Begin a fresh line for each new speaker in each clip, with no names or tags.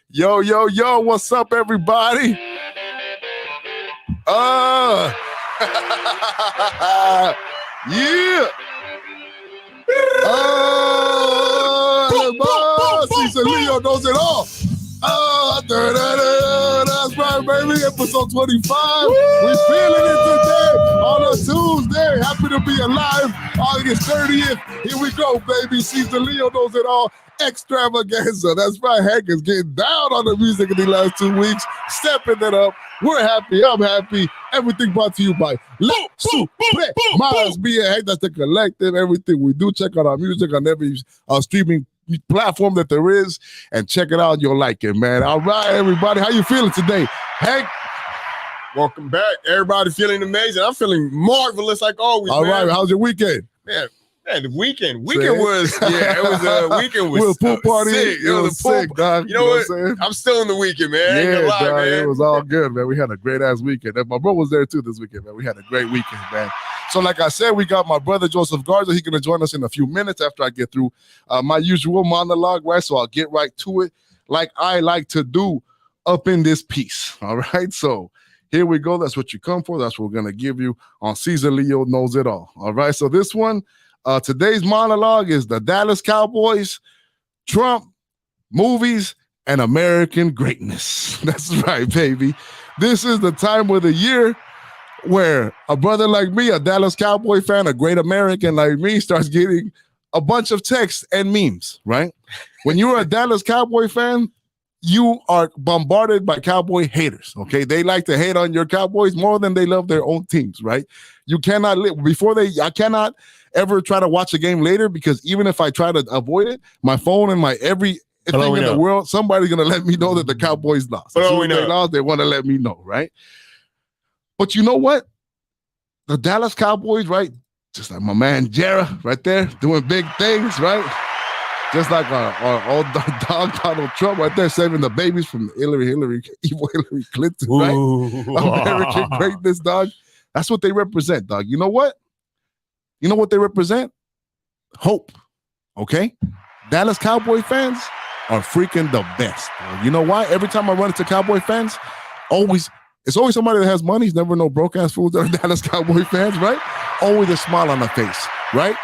Yo, yo, yo, what's up, everybody? Yeah. CZALEO knows it all. That's right, baby. Episode 25. We're feeling it today on a Tuesday. Happy to be alive. August 30th. Here we go, baby. CZALEO knows it all. Extravaganza. That's right. Hank is getting down on the music in the last 2 weeks, stepping it up. We're happy. I'm happy. Everything brought to you by Let's Play. Miles be a Hank. That's the collective. Everything we do. Check out our music on every streaming platform that there is, and check it out. You'll like it, man. All right, everybody. How you feeling today, Hank?
Welcome back. Everybody feeling amazing. I'm feeling marvelous like always.
All right. How's your weekend?
Man, the weekend was weekend was
pool party.
Sick.
It was sick, dog.
You know what? I'm still in the weekend, man.
Yeah,
lie,
dog,
man.
It was all good, man. We had a great ass weekend. And my bro was there too this weekend, man. We had a great weekend, man. So, like I said, we got my brother Joseph Garza. He's gonna join us in a few minutes after I get through my usual monologue, right? So I'll get right to it, like I like to do up in this piece. All right. So here we go. That's what you come for. That's what we're gonna give you on CZALEO Knows It All. All right. So this one. Today's monologue is the Dallas Cowboys, Trump, movies, and American greatness. That's right, baby. This is the time of the year where a brother like me, a Dallas Cowboy fan, a great American like me, starts getting a bunch of texts and memes, right? When you're a Dallas Cowboy fan, you are bombarded by Cowboy haters, okay? They like to hate on your Cowboys more than they love their own teams, right? You cannot live I cannot ever try to watch a game later, because even if I try to avoid it, my phone and my every thing in the world, somebody's going to let me know that the Cowboys lost. As soon as they lost, they want to let me know, right? But you know what? The Dallas Cowboys, right? Just like my man Jera right there doing big things, right? Just like our old dog Donald Trump right there, saving the babies from evil Hillary Clinton, right? American greatness, dog. That's what they represent, dog. You know what? You know what they represent? Hope, okay? Dallas Cowboy fans are freaking the best. You know why? Every time I run into Cowboy fans, it's always somebody that has money. It's never no broke-ass fools that are Dallas Cowboy fans, right? Always a smile on the face, right?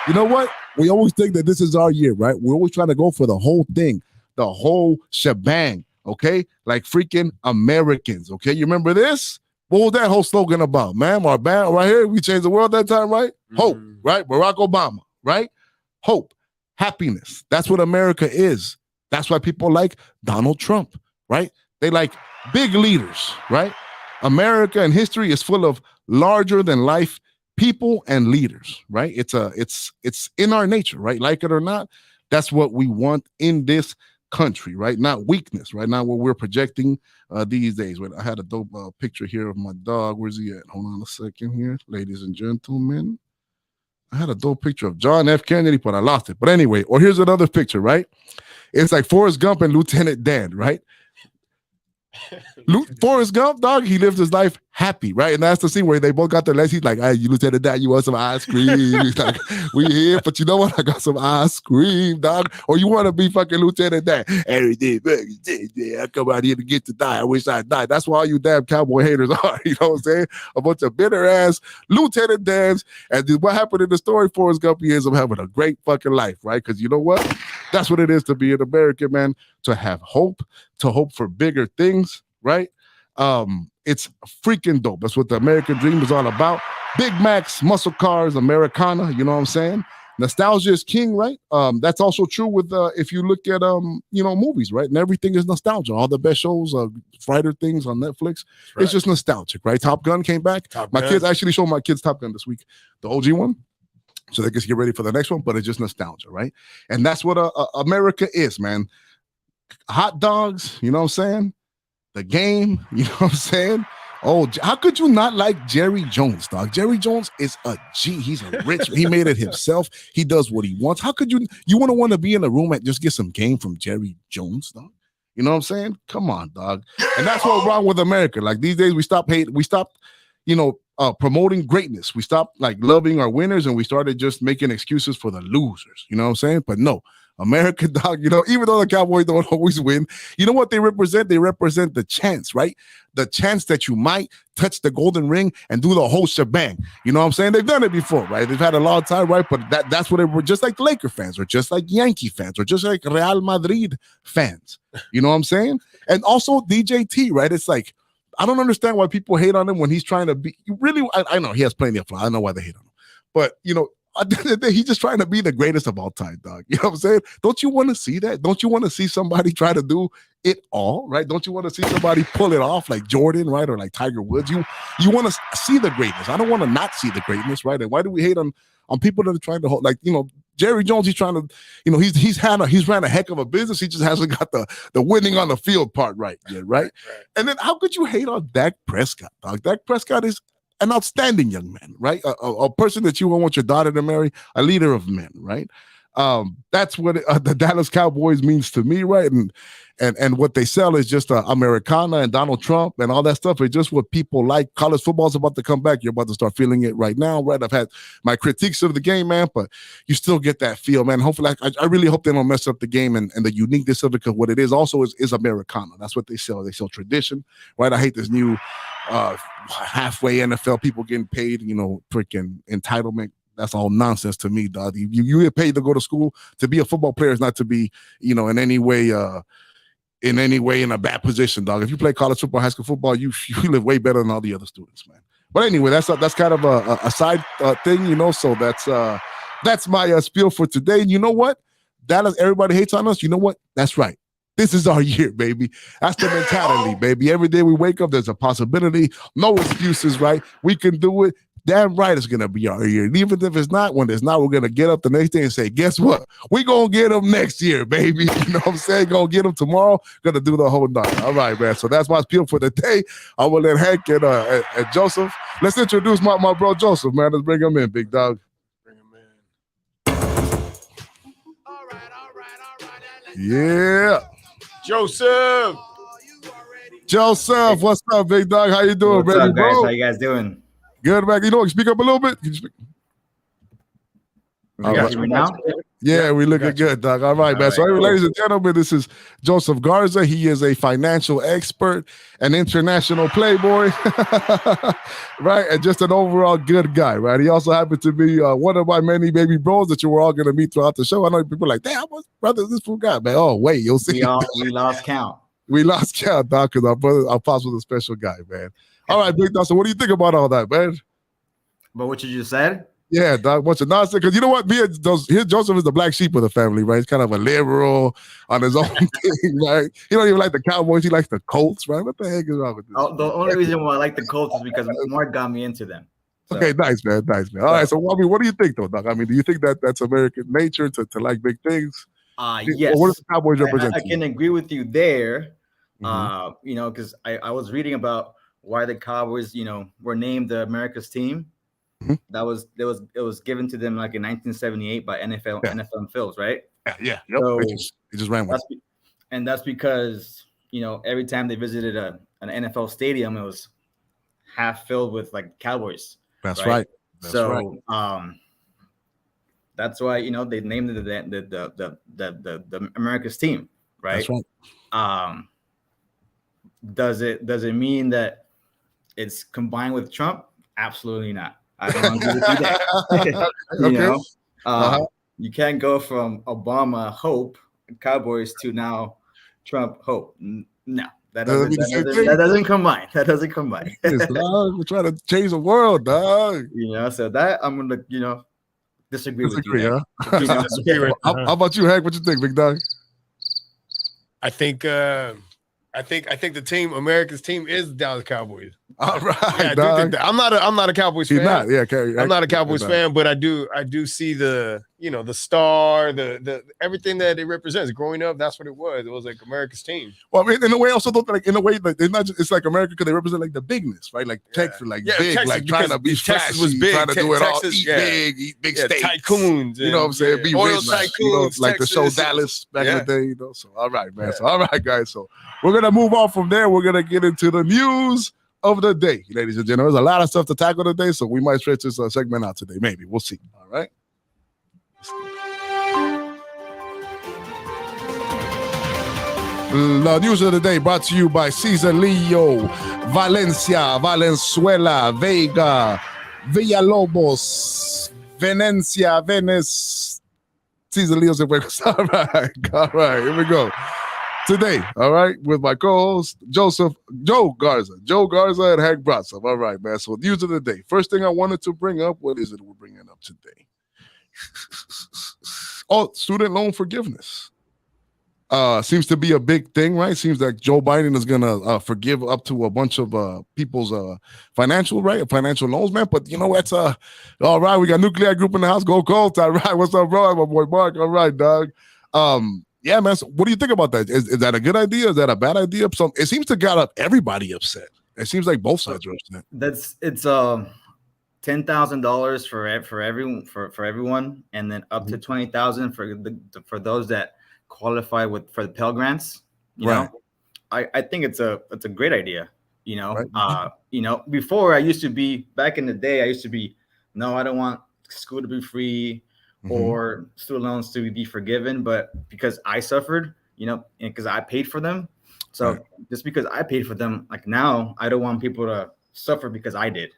You know what? We always think that this is our year, right? We're always trying to go for the whole thing, the whole shebang, okay? Like freaking Americans, okay? You remember this? What was that whole slogan about, man? Our band right here, we changed the world that time, right? Hope, right? Barack Obama, right? Hope, happiness. That's what America is. That's why people like Donald Trump, right? They like big leaders, right? America and history is full of larger than life people and leaders, right? It's in our nature, right? Like it or not, that's what we want in this country, right? Not weakness, right? Not what we're projecting these days. Wait, I had a dope picture here of my dog. Where's he at? Hold on a second here, ladies and gentlemen. I had a dope picture of John F. Kennedy, but I lost it. But anyway, or here's another picture, right? It's like Forrest Gump and Lieutenant Dan, right? Forrest Gump, dog, he lived his life happy, right? And that's the scene where they both got their legs. He's like, hey, you Lieutenant Dan, you want some ice cream? He's like, we here, but you know what? I got some ice cream, dog. Or you want to be fucking Lieutenant Dan? Every day, I come out here to get to die. I wish I died. That's why all you damn Cowboy haters are, you know what I'm saying? A bunch of bitter ass Lieutenant Dans. And what happened in the story, Forrest Gump, he ends up having a great fucking life, right? Because you know what? That's what it is to be an American, man, to have hope, to hope for bigger things, right? It's freaking dope. That's what the American dream is all about. Big Macs, muscle cars, Americana, you know what I'm saying? Nostalgia is king, right? That's also true with if you look at movies, right? And everything is nostalgia. All the best shows, fighter things on Netflix, right. It's just nostalgic, right? Top Gun came back. Kids actually showed my kids Top Gun this week, the OG one, so they can get ready for the next one. But it's just nostalgia, right? And that's what America is, man. Hot dogs, you know what I'm saying? The game, you know what I'm saying? Oh, how could you not like Jerry Jones, dog? Jerry Jones is a G. He's a rich. He made it himself. He does what he wants. How could you want to be in a room and just get some game from Jerry Jones, dog? You know what I'm saying? Come on, dog. And that's what's wrong with America. Like these days, we stopped, promoting greatness. We stopped like loving our winners, and we started just making excuses for the losers. You know what I'm saying? But no, America, dog, even though the Cowboys don't always win, you know what they represent? They represent the chance, right? The chance that you might touch the golden ring and do the whole shebang. You know what I'm saying? They've done it before, right? They've had a long time, right? But that's what they were, just like Laker fans, or just like Yankee fans, or just like Real Madrid fans. You know what I'm saying? And also DJT, right? It's like, I don't understand why people hate on him when he's trying to be, really, I know he has plenty of flaws. I don't know why they hate on him. But, at the end of the day, he's just trying to be the greatest of all time, dog. You know what I'm saying? Don't you want to see that? Don't you want to see somebody try to do it all, right? Don't you want to see somebody pull it off like Jordan, right? Or like Tiger Woods? You want to see the greatness. I don't want to not see the greatness, right? And why do we hate on people that are trying to hold, like, Jerry Jones, he's trying to, he's ran a heck of a business. He just hasn't got the winning on the field part right yet, right? And then how could you hate on Dak Prescott, dog? Dak Prescott is an outstanding young man, right? A person that you want your daughter to marry, a leader of men, right? That's what the Dallas Cowboys means to me, right? And what they sell is just Americana and Donald Trump and all that stuff. It's just what people like. College football is about to come back. You're about to start feeling it right now, right? I've had my critiques of the game, man, but you still get that feel, man. Hopefully, I really hope they don't mess up the game and the uniqueness of it, because what it is also is Americana. That's what they sell. They sell tradition, right? I hate this new halfway NFL people getting paid, freaking entitlement. That's all nonsense to me, dog. You get paid to go to school. To be a football player is not to be, in any way in a bad position, dog. If you play college football, high school football, you live way better than all the other students, man. But anyway, that's kind of a side thing, so that's my spiel for today. And you know what? Dallas, everybody hates on us. You know what? That's right. This is our year, baby. That's the mentality, baby. Every day we wake up, there's a possibility. No excuses, right? We can do it. Damn right it's going to be our year. And even if it's not, when it's not, we're going to get up the next day and say, guess what? We're going to get them next year, baby. You know what I'm saying? Going to get them tomorrow. Going to do the whole night. All right, man. So that's my spiel for the day. I will let Hank and Joseph. Let's introduce my bro Joseph, man. Let's bring him in, big dog.
Bring him in.
Yeah.
Joseph,
what's up, big dog? How you doing,
what's
baby,
up, guys?
bro?
How you guys doing?
Good, man. Speak up a little bit. Can you speak?
You guys hear me now?
Yeah, we looking good, dog. All right, man. So, ladies and gentlemen, this is Joseph Garza. He is a financial expert, an international playboy, right? And just an overall good guy, right? He also happened to be one of my many baby bros that you were all going to meet throughout the show. I know people are like, damn, what brother is this fool guy, man? Oh, wait, you'll see.
We lost count.
We lost count, dog, because our pops was a special guy, man. All right, big dog. So what do you think about all that, man?
But what you just said?
Yeah, dog, bunch of nonsense. Because you know what? Joseph is the black sheep of the family, right? He's kind of a liberal on his own thing, right? He don't even like the Cowboys. He likes the Colts, right? What the heck is wrong with this?
The only reason why I like the Colts is because Mark got me into them.
So. Okay, nice, man. All right, so I mean, what do you think, though, dog? I mean, do you think that's American nature to like big things?
Yes.
Or what does the Cowboys represent?
I can agree with you there. Because I was reading about why the Cowboys, were named the America's team. Mm-hmm. It was given to them like in 1978 by NFL Films, right?
Yeah. Yep.
So
it just ran with it.
And that's because every time they visited an NFL stadium, it was half filled with like Cowboys.
That's right.
So that's why they named it the America's team, right?
That's right.
Does it mean that it's combined with Trump? Absolutely not. I don't agree with you there.
Okay.
You can't go from Obama hope Cowboys to now Trump hope. No, that doesn't combine. That doesn't combine.
We're trying to change the world, dog.
So that I'm gonna disagree with you.
Huh? How about you, Hank? What you think, big dog?
I think the team, America's team, is the Dallas Cowboys.
All right,
yeah, I'm not a Cowboys fan.
Not, yeah,
I'm not a Cowboys fan, but I do see the the star, the everything that it represents. Growing up, that's what it was. It was like America's team.
Well, I mean, in a way, also like in a way, like they're not just, it's like America because they represent like the bigness, right? Like Texas, like big,
Texas,
like trying to be
Texas
flashy,
was big,
trying to do it
Texas,
all, eat big steaks,
tycoons.
You know what I'm saying? Be
oil
rich,
tycoons,
like
Texas,
the show Dallas back in the day. So all right, man. So all right, guys. So we're gonna move on from there. We're gonna get into the news of the day, ladies and gentlemen. There's a lot of stuff to tackle today, so we might stretch this segment out today. Maybe we'll see. All right. The news of the day brought to you by CZALEO, Valencia, Valenzuela, Vega, Villalobos, Venecia, Venice. CZALEO's in Vegas. All right, here we go. Today, all right, with my co-host Joe Garza and Hank Bratsov. All right, man. So news of the day. First thing I wanted to bring up, what is it we're bringing up today? Oh, student loan forgiveness. Seems to be a big thing, right? Seems like Joe Biden is gonna forgive up to a bunch of people's financial loans, man. But you know that's all right. We got Nuclear Group in the house. Go Colts! All right, what's up, bro? My boy Mark. All right, dog. Yeah, man. So what do you think about that? Is that a good idea? Is that a bad idea? It seems to got everybody upset. It seems like both sides are upset.
It's $10,000 for everyone, and then up to $20,000 for those that qualify for the Pell Grants. You know, I think it's a great idea. You know, before back in the day, I used to be, no, I don't want school to be free or student loans to be forgiven, but because I suffered, you know, and because I paid for them. So just because I paid for them, like now I don't want people to suffer because I did,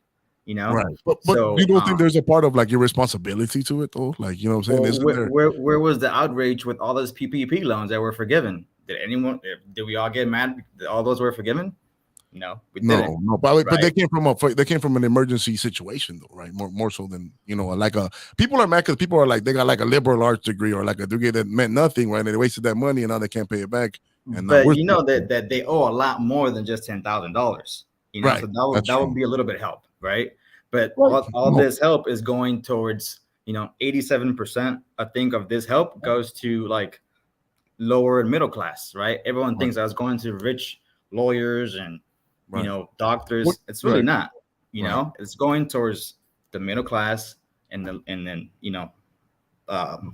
you know?
Right. But so, you don't think there's a part of like your responsibility to it though? Like, you know what I'm saying?
Well, where was the outrage with all those PPP loans that were forgiven? Did we all get mad that all those were forgiven? No, we didn't.
No, but they came from an emergency situation though, right? More so than, you know, like people are mad because people are like, they got like a liberal arts degree or like a degree that meant nothing, right? And they wasted that money and now they can't pay it back.
But you know that they owe a lot more than just $10,000. You know, so that would be a little bit help, right? But all this help is going towards, you know, 87%, I think, of this help goes to like lower and middle class, right? Everyone thinks I was going to rich lawyers and you know, doctors. It's really not. You know, it's going towards the middle class and then you know,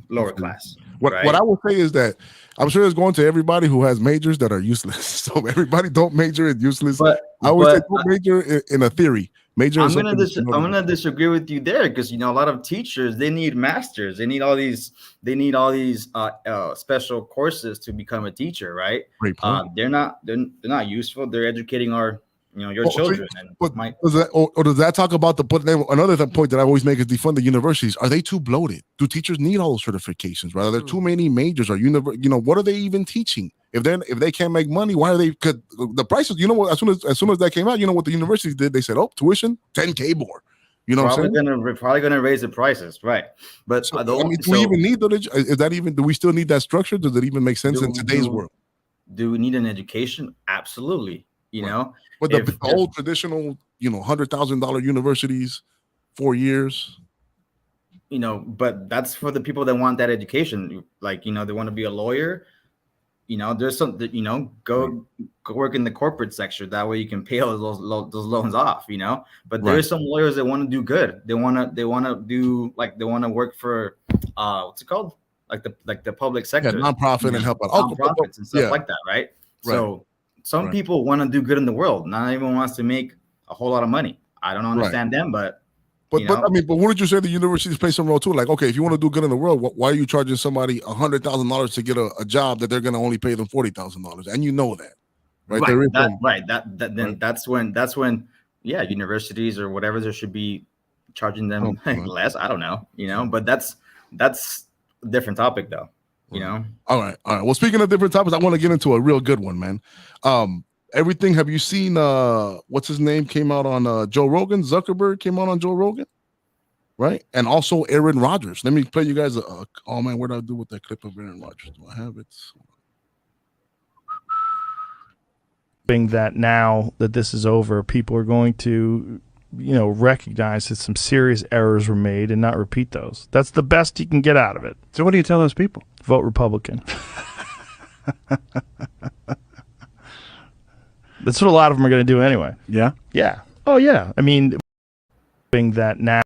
lower class.
What I will say is that I'm sure it's going to everybody who has majors that are useless. So everybody don't major in useless. But I always say don't major in a theory. Major. I'm
gonna disagree with you there because you know a lot of teachers, they need masters. They need all these special courses to become a teacher, right?
Great point.
They're not useful. They're educating our your children.
Does that talk about another point that I always make is defund the universities? Are they too bloated? Do teachers need all those certifications? Right? Are there too many majors? Or you know, what are they even teaching? If they can't make money, why are they? Because the prices, you know what? As soon as that came out, you know what the universities did? They said, "Oh, tuition $10K more." You know,
we're probably gonna raise the prices, right? But
do we even need that? Is that even? Do we still need that structure? Does it even make sense in today's world?
Do we need an education? Absolutely. You know,
but the old traditional, you know, $100,000 universities, 4 years.
You know, but that's for the people that want that education. Like, you know, they want to be a lawyer. You know, there's some, you know, go work in the corporate sector. That way you can pay all those loans off, you know. But there's some lawyers that want to do good. They want to work for what's it called? Like the public sector.
Yeah, nonprofit and help out
nonprofits and stuff like that, right? So some people want to do good in the world. Not everyone wants to make a whole lot of money. I don't understand them, but
wouldn't you say the universities play some role too? Like, okay, if you want to do good in the world, why are you charging somebody $100,000 to get a job that they're going to only pay them $40,000? And you know that, right?
That's when universities or whatever, there should be charging them less. I don't know, you know, but that's a different topic though, you know.
All right. Well, speaking of different topics, I want to get into a real good one, man. Everything. Have you seen what's his name came out on Joe Rogan? Zuckerberg came out on Joe Rogan, right? And also Aaron Rodgers. Let me play you guys. Oh man, what did I do with that clip of Aaron Rodgers? Do I have it?
That now that this is over, people are going to, you know, recognize that some serious errors were made and not repeat those. That's the best you can get out of it.
So what do you tell those people?
Vote Republican. That's what a lot of them are going to do anyway.
Yeah?
Yeah. Oh, yeah. I mean, that now.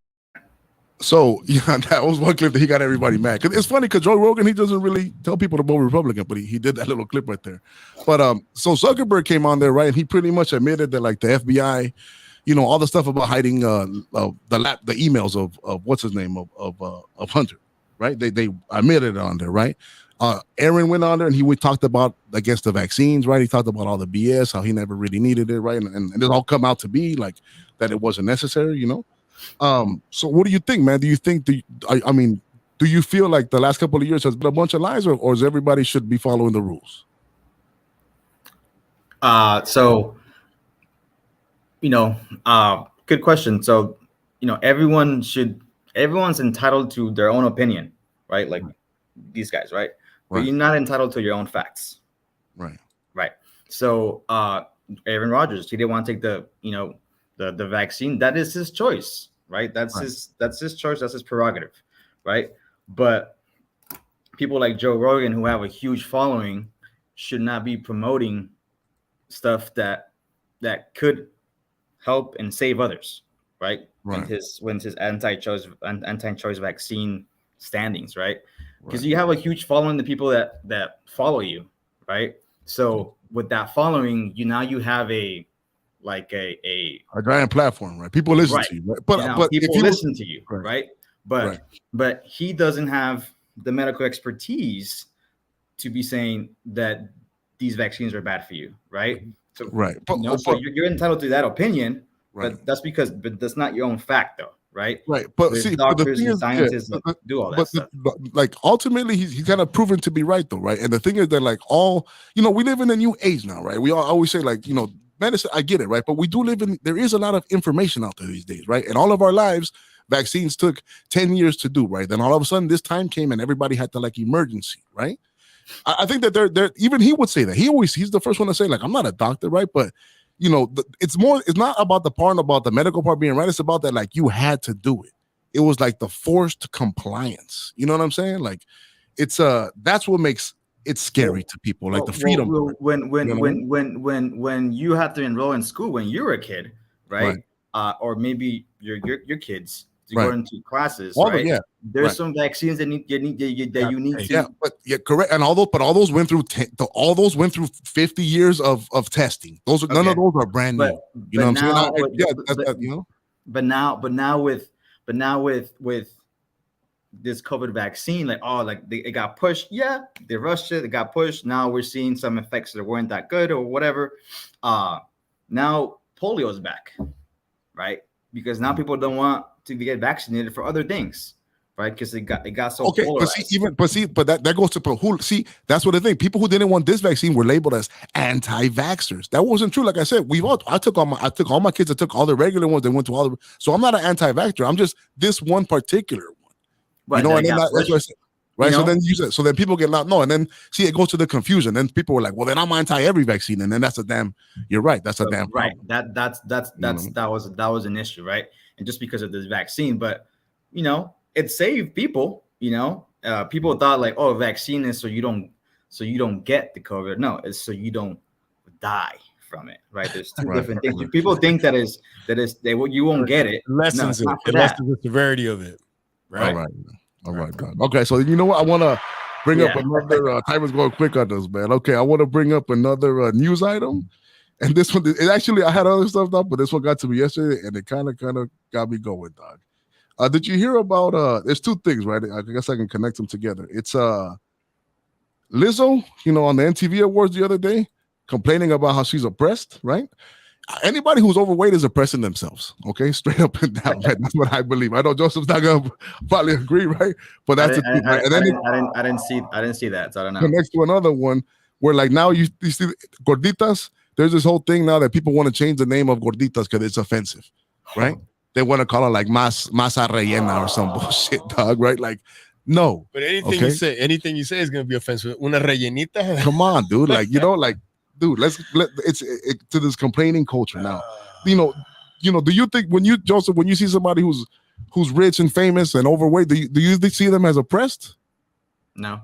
So, yeah, that was one clip that he got everybody mad. Cause it's funny because Joe Rogan, he doesn't really tell people to vote Republican, but he did that little clip right there. But so Zuckerberg came on there, right? And he pretty much admitted that like the FBI, you know, all the stuff about hiding the emails of what's his name of Hunter, right? They admitted it on there, right? Aaron went on there and he talked about against the vaccines, right? He talked about all the BS, how he never really needed it, right? And it all come out to be like that it wasn't necessary, you know. So what do you think, man? Do you think I mean, do you feel like the last couple of years has been a bunch of lies, or is everybody should be following the rules?
So, you know, good question. So, you know, everyone's entitled to their own opinion, right? Like these guys, right? But you're not entitled to your own facts.
Right.
Right. So, Aaron Rodgers, he didn't want to take the vaccine. That is his choice, right? That's his choice. That's his prerogative, right? But people like Joe Rogan, who have a huge following, should not be promoting stuff that could help and save others, right? When his anti-choice vaccine standings, right? Because you have a huge following, the people that follow you, right? So with that following, you have a giant
platform, right? People listen to you, right? But
people listen to you, right? But he doesn't have the medical expertise to be saying that these vaccines are bad for you, right? So so you're entitled to that opinion, but that's not your own fact, though, right?
Right, but
there's
see,
doctors and scientists that do all that stuff.
Like ultimately, he's kind of proven to be right, though, right? And the thing is that, like, we live in a new age now, right? We always say, like, medicine. I get it, right? But we do live in. There is a lot of information out there these days, right? And all of our lives, vaccines took 10 years to do, right? Then all of a sudden, this time came and everybody had to like emergency, right? I think that they're even he would say that he's the first one to say, like, I'm not a doctor, right? But it's not about the part about the medical part being right. It's about that, like, you had to do it. It was like the forced compliance. You know what I'm saying? Like, it's that's what makes it scary to people, like the freedom.
When you have to enroll in school when you were a kid, right? Or maybe your kids to go into classes, right? There's some vaccines that you need to.
Correct. And all those went through 50 years of testing. None of those are brand new. You know what I'm saying?
But now with this COVID vaccine, it got pushed. Yeah, they rushed it. It got pushed. Now we're seeing some effects that weren't that good or whatever. Now polio is back, right? Because now people don't want to get vaccinated for other things, right? Because it got so polarized.
But that goes to who. See, that's what I think. People who didn't want this vaccine were labeled as anti-vaxxers. That wasn't true. Like I said, I took all my kids. I took all the regular ones. They went to all the. So I'm not an anti-vaxxer. I'm just this one particular one.
Right.
That's what I said. Right. So then people get loud. No, and then see, it goes to the confusion. Then people were like, well, then I'm anti every vaccine. And then you're right. That's a damn
right. That was an issue, right? And just because of this vaccine, but it saved people. People thought like, oh, vaccine is so you don't get the COVID. No, it's so you don't die from it, right? There's two different things. People think you won't get it.
It lessens the severity of it. Right.
All right. Okay, so you know what? I want to bring up another. Time is going quick on this, man. Okay, I want to bring up another news item, and this one. I had other stuff done, but this one got to me yesterday, and it kind of got me going, dog. Did you hear about? There's two things, right? I guess I can connect them together. It's Lizzo, on the MTV Awards the other day, complaining about how she's oppressed, right? Anybody who's overweight is oppressing themselves, okay? Straight up and down, right? That's what I believe. I know Joseph's not gonna probably agree, right? But that's the truth, right? And then
I didn't see that, so I don't know.
Next to another one where, like, now you see gorditas. There's this whole thing now that people want to change the name of gorditas because it's offensive, right? They want to call it like masa rellena or some bullshit, dog, right? Like, no.
But anything you say is gonna be offensive. Una rellenita.
Come on, dude. Like, dude, it's to this complaining culture now. Do you think Joseph, when you see somebody who's rich and famous and overweight, do you see them as oppressed?
No.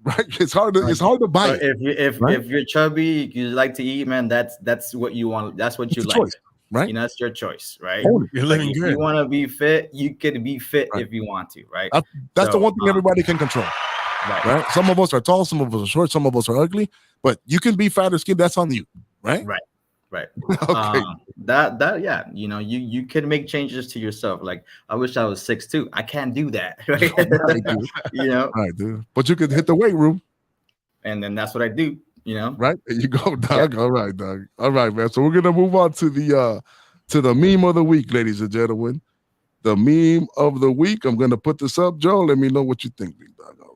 Right? It's hard to buy.
So if you're chubby, you like to eat, man, that's what you want. That's what you like.
Choice, right?
That's your choice, right?
You're living good.
If you want to be fit, you can be fit if you want to, right?
That's the one thing everybody can control. Right. Some of us are tall, some of us are short, some of us are ugly, but you can be fat or skinny. That's on you, right?
Right.
Okay.
That yeah, you can make changes to yourself. Like, I wish I was 6'2". I can't do that. Right?
Right, dude. Right, dude. But you could hit the weight room.
And then that's what I do.
Right? There you go, Doug. Yeah. All right, Doug. All right, man. So we're gonna move on to the meme of the week, ladies and gentlemen. The meme of the week. I'm gonna put this up, Joe. Let me know what you think, big Doug. All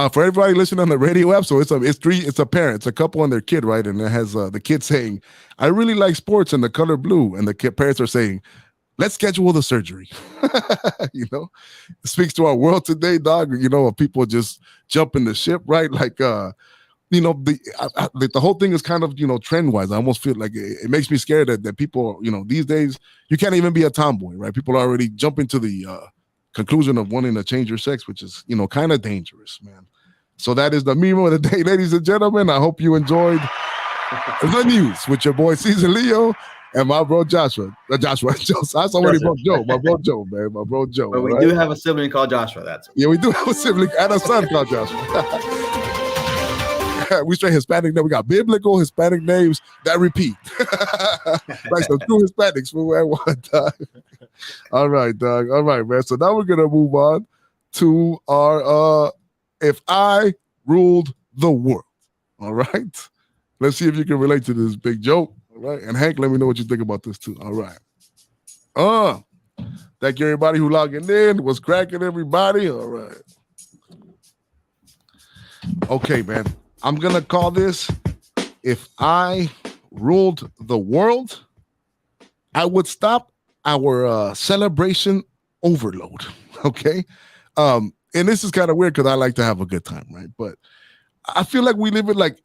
right. For everybody listening on the radio app, so it's a parent, it's a couple and their kid, right? And it has the kid saying, "I really like sports and the color blue," and the parents are saying, "Let's schedule the surgery." It speaks to our world today, dog. Of people just jumping the ship, right? Like, the whole thing is kind of, trend wise. I almost feel like it makes me scared that people, these days you can't even be a tomboy, right? People are already jumping to the conclusion of wanting to change your sex, which is, kind of dangerous, man. So that is the meme of the day, ladies and gentlemen. I hope you enjoyed the news with your boy CZALEO. And my bro Joshua. Joshua. I already broke Joe. My bro Joe, man. My bro Joe.
But we do have a sibling called Joshua.
Yeah, we do have a sibling and a son called Joshua. We straight Hispanic. We got biblical Hispanic names that repeat. Like some true Hispanics for where one time. All right, Doug. All right, man. So now we're gonna move on to our If I Ruled the World. All right. Let's see if you can relate to this big joke. All right. And Hank, let me know what you think about this too. All right. Thank you, everybody who logging in. What's cracking, everybody? All right. Okay, man. I'm going to call this, if I ruled the world, I would stop our celebration overload. Okay. And this is kind of weird because I like to have a good time, right? But I feel like we live in like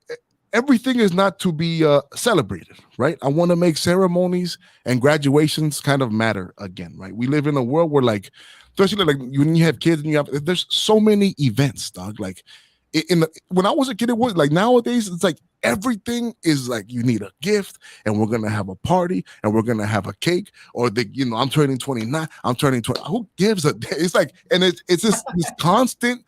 everything is not to be celebrated, right? I want to make ceremonies and graduations kind of matter again, right? We live in a world where, like, especially like when you have kids and there's so many events, dog. Like when I was a kid, it was like nowadays it's like everything is like you need a gift and we're gonna have a party and we're gonna have a cake or I'm turning 29, I'm turning 20. Who gives a? It's like, and it's just this constant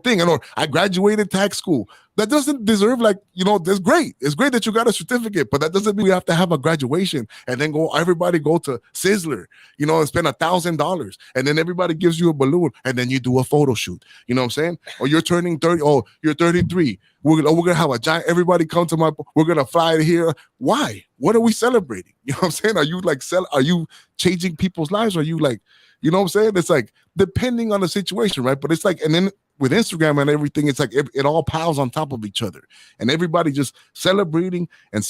thing. And or I graduated tax school. That doesn't deserve, like, that's great. It's great that you got a certificate, but that doesn't mean we have to have a graduation and then everybody go to Sizzler, and spend $1,000 and then everybody gives you a balloon and then you do a photo shoot. You know what I'm saying? Or you're turning 30. Oh, you're 33. We're gonna have a giant. Everybody come to we're gonna fly here. Why? What are we celebrating? You know what I'm saying? Are you like Are you changing people's lives? Or are you like, you know what I'm saying? It's like depending on the situation, right? But it's like, and then with Instagram and everything, it's like it all piles on top of each other, and everybody just celebrating, and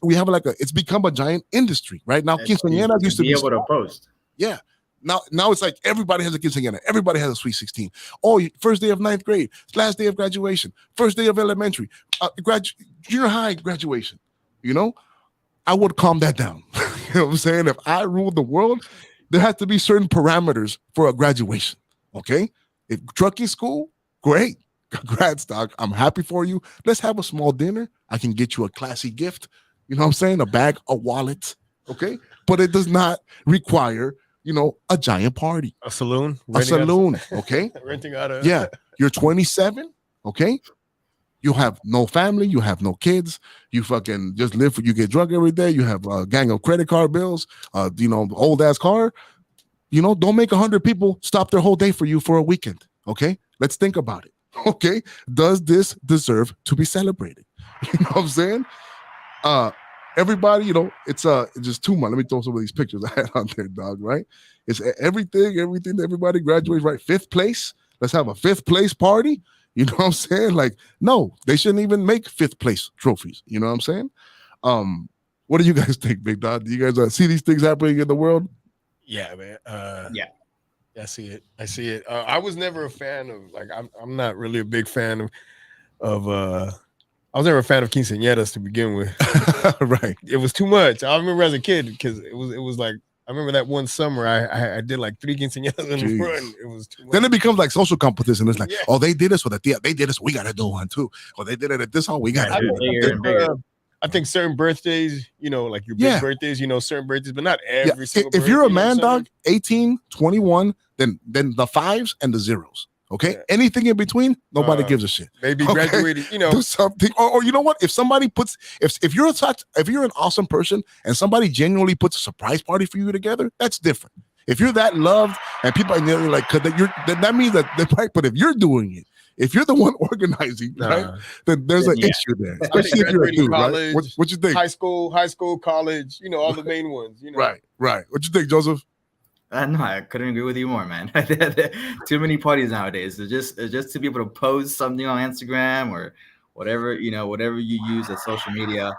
we have it's become a giant industry right now. Quinceañeras used to be
able to post.
Yeah. Now it's like everybody has a quinceañera. Everybody has a sweet 16. Oh, first day of 9th grade, last day of graduation, first day of elementary, junior high graduation. I would calm that down. You know what I'm saying? If I ruled the world, there has to be certain parameters for a graduation. Okay. If trucking school, great. Congrats, doc. I'm happy for you. Let's have a small dinner. I can get you a classy gift. You know what I'm saying? A bag, a wallet. Okay. But it does not require, a giant party.
A saloon.
Okay.
Renting out a.
Yeah. You're 27. Okay. You have no family. You have no kids. You fucking just live you get drunk every day. You have a gang of credit card bills, old ass car. Don't make 100 people stop their whole day for you for a weekend. Okay. Let's think about it. Okay. Does this deserve to be celebrated? You know what I'm saying? Everybody, it's just too much. Let me throw some of these pictures I had on there, dog, right? It's everything, everybody graduates, right? 5th place. Let's have a 5th place party. You know what I'm saying? Like, no, they shouldn't even make 5th place trophies. You know what I'm saying? What do you guys think, Big Dog? Do you guys see these things happening in the world?
Yeah, man.
Yeah.
I see it. I was never a fan of, like, I'm not really a big fan of I was never a fan of quinceañeras to begin with.
Right.
It was too much. I remember as a kid because it was like, I remember that one summer I did like 3 quinceañeras in the run. It was too much.
Then it becomes like social competition. It's like, oh, they did this with they did this. We got to do one too. Or they did it at this home. We got to do it.
I think certain birthdays, like your big birthdays, certain birthdays, but not every single birthday.
If you're a man, dog, 18, 21, then the 5s and the 0s. Okay,
Yeah.
anything in between, nobody gives a shit.
Maybe
Okay?
graduated,
Do something, or you know what? If somebody puts, if you're an awesome person and somebody genuinely puts a surprise party for you together, that's different. If you're that loved and people are nearly like, then that means that they're right. But if you're doing it, if you're the one organizing, right, then there's an issue there.
I think
Especially if you're a
graduating
dude,
college,
right? What you think?
high school, college, all the main ones,
Right. What you think, Joseph?
No, I couldn't agree with you more, man. Too many parties nowadays. It's just to be able to post something on Instagram or whatever, whatever you use as social media.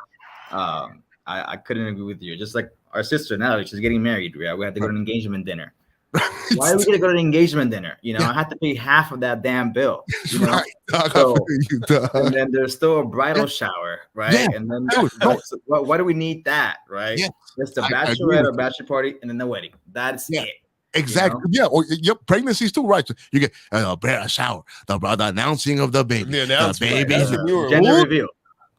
I couldn't agree with you. Just like our sister now, she's getting married. We have to go to an engagement dinner. Why are we gonna go to an engagement dinner? I had to pay half of that damn bill.
Right.
So, and then there's still a bridal shower, right?
Yeah.
And then
Dude,
so why do we need that, right?
Yeah.
Just the
I agree
bachelorette
with
or bachelor party, and then the wedding. That's it.
Exactly. Yeah. Or pregnancies too, right? So you get a shower, the announcing of the baby, the baby,
gender reveal.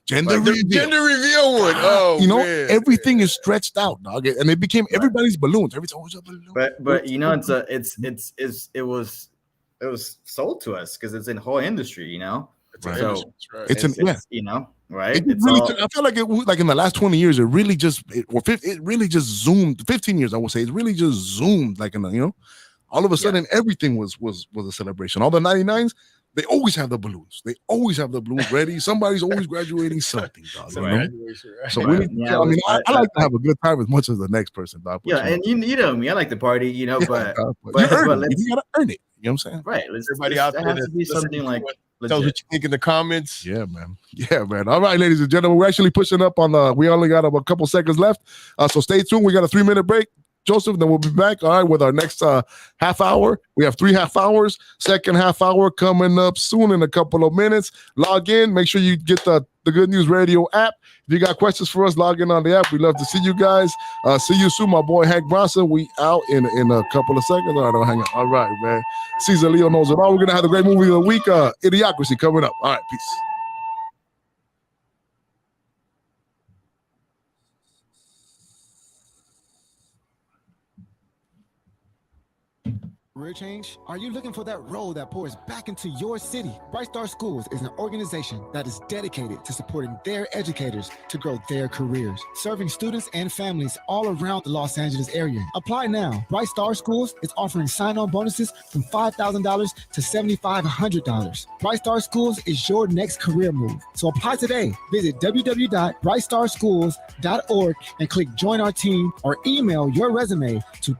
Gender
reveal one. Oh, man.
everything is stretched out, dog, and it became everybody's balloons. Every time was a balloon.
But it was sold to us because it's in the whole industry,
It's
Right.
so
It's
right.
It really, I feel like it was like in the last 20 years, it really just zoomed. 15 years, I would say, it really just zoomed. Like all of a sudden, everything was a celebration. All the 99s, they always have the balloons. They always have the balloons ready. Somebody's always graduating something, dog. So we need. I like to have a good time as much as the next person, dog.
And you know me, I like the party, but
you gotta earn it. You know what I'm saying?
Right.
Everybody out there
has to be something like.
Tell us what you think in the comments.
Yeah, man. All right, ladies and gentlemen, we're actually pushing up on we only got a couple seconds left. So stay tuned. We got a 3-minute break. Joseph, then we'll be back, all right, with our next half hour. We have 3 half hours. Second half hour coming up soon in a couple of minutes. Log in. Make sure you get the Good News Radio app. If you got questions for us, log in on the app. We'd love to see you guys. See you soon, my boy Hank Bronson. We out in a couple of seconds. All right, don't hang up. All right, man. CZALEO knows it all. We're going to have the great movie of the week, Idiocracy, coming up. All right, peace.
Career change? Are you looking for that role that pours back into your city? Bright Star Schools is an organization that is dedicated to supporting their educators to grow their careers, serving students and families all around the Los Angeles area. Apply now. Bright Star Schools is offering sign-on bonuses from $5,000 to $7,500. Bright Star Schools is your next career move. So apply today. Visit www.brightstarschools.org and click join our team or email your resume to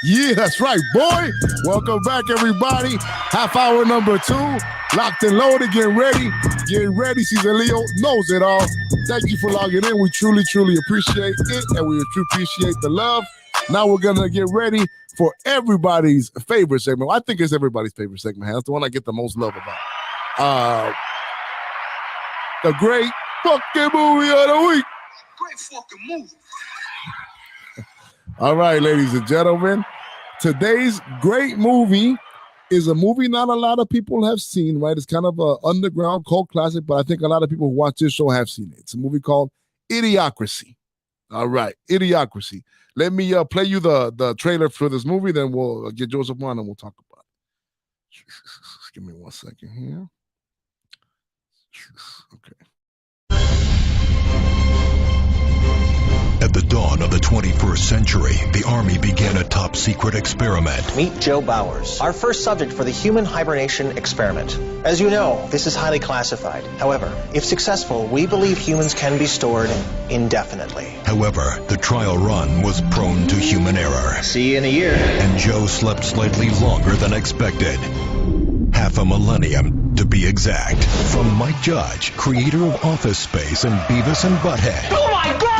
Yeah, that's right, boy. Welcome back, everybody. Half hour number 2. Locked and loaded, getting ready. Getting ready. CZALEO knows it all. Thank you for logging in. We truly, truly appreciate it, and we truly appreciate the love. Now we're going to get ready for everybody's favorite segment. I think it's everybody's favorite segment. That's the one I get the most love about. The great fucking movie of the week.
Great fucking movie.
All right, ladies and gentlemen. Today's great movie is a movie not a lot of people have seen, right? It's kind of an underground cult classic, but I think a lot of people who watch this show have seen it. It's a movie called Idiocracy. All right, Idiocracy. Let me play you the trailer for this movie, then we'll get Joseph on and we'll talk about it. Give me 1 second here. Okay.
At the dawn of the 21st century, the Army began a top-secret experiment.
Meet Joe Bowers, our first subject for the human hibernation experiment. As you know, this is highly classified. However, if successful, we believe humans can be stored indefinitely.
However, the trial run was prone to human error.
See you in a year.
And Joe slept slightly longer than expected. Half a millennium, to be exact. From Mike Judge, creator of Office Space and Beavis and Butthead.
Oh my God!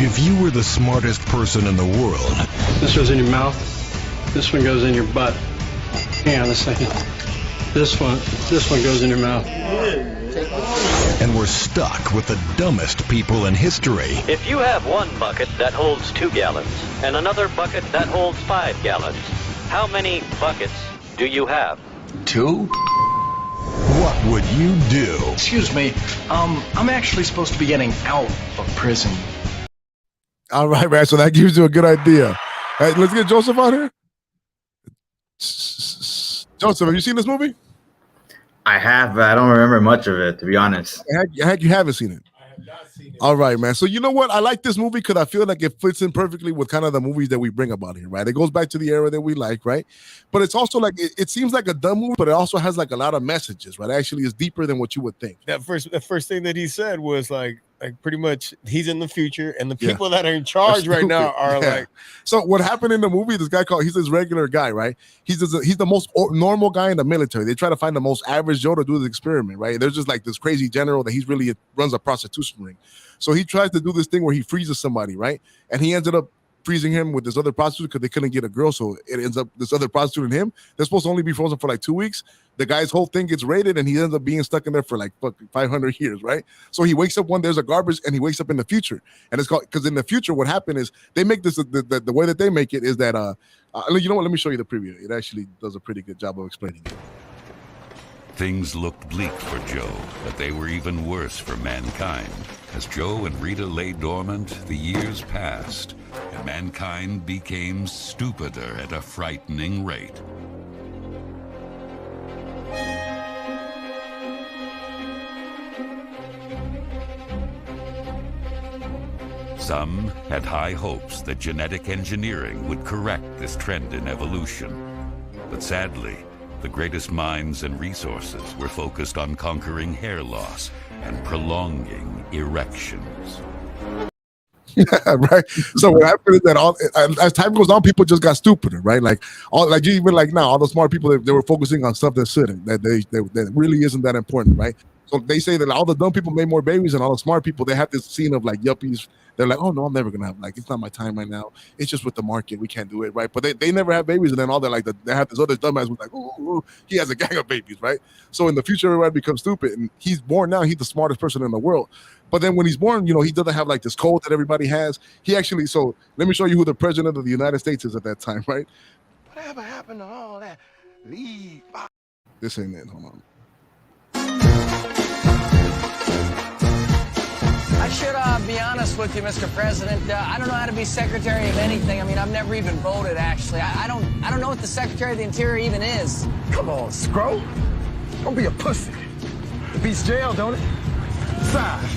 If you were the smartest person in the world...
This goes in your mouth. This one goes in your butt. Hang on a second. This one goes in your mouth.
And we're stuck with the dumbest people in history.
If you have one bucket that holds 2 gallons and another bucket that holds 5 gallons, how many buckets do you have?
2?
What would you do?
Excuse me, I'm actually supposed to be getting out of prison.
All right, man. So that gives you a good idea. Hey, let's get Joseph on here. Joseph, have you seen this movie?
I have, but I don't remember much of it, to be honest.
You haven't seen it. I have not seen it. All right, man. So you know what? I like this movie because I feel like it fits in perfectly with kind of the movies that we bring about here, right? It goes back to the era that we like, right? But it's also like it seems like a dumb movie, but it also has like a lot of messages, right? Actually, it's deeper than what you would think.
The first thing that he said was like pretty much he's in the future, and the people that are in charge right now are like.
So what happened in the movie? This guy he's this regular guy, right? He's the most normal guy in the military. They try to find the most average Joe to do this experiment, right? There's just like this crazy general that he's really runs a prostitution ring. So he tries to do this thing where he freezes somebody, right? And he ended up freezing him with this other prostitute because they couldn't get a girl. So it ends up this other prostitute and him. They're supposed to only be frozen for like 2 weeks. The guy's whole thing gets raided and he ends up being stuck in there for like 500 years, right? So he wakes up one, there's a garbage, and he wakes up in the future. And it's called, because in the future, what happened is they make this, the way that they make it is that, you know what, let me show you the preview. It actually does a pretty good job of explaining it.
Things looked bleak for Joe, but they were even worse for mankind. As Joe and Rita lay dormant, the years passed, and mankind became stupider at a frightening rate. Some had high hopes that genetic engineering would correct this trend in evolution. But sadly, the greatest minds and resources were focused on conquering hair loss and prolonging erections.
Yeah, right. So what happened is that as time goes on, people just got stupider, right? Like even like now, all the smart people they were focusing on stuff that really isn't that important, right? So they say that all the dumb people made more babies, and all the smart people, they have this scene of like yuppies. They're like, oh no, I'm never gonna have, like, it's not my time right now. It's just with the market, we can't do it, right? But they never have babies, and then all they they have this other dumbass who's like, ooh, he has a gang of babies, right? So in the future, everybody becomes stupid, and he's born now. He's the smartest person in the world. But then when he's born, you know, he doesn't have like this code that everybody has. He actually, so let me show you who the president of the United States is at that time, right?
Whatever happened to all that? Leave.
This ain't it. Hold on.
I should be honest with you, Mr. President. I don't know how to be Secretary of anything. I mean, I've never even voted, actually. I don't know what the Secretary of the Interior even is.
Come on, Scro. Don't be a pussy. It beats jail, don't it? Besides,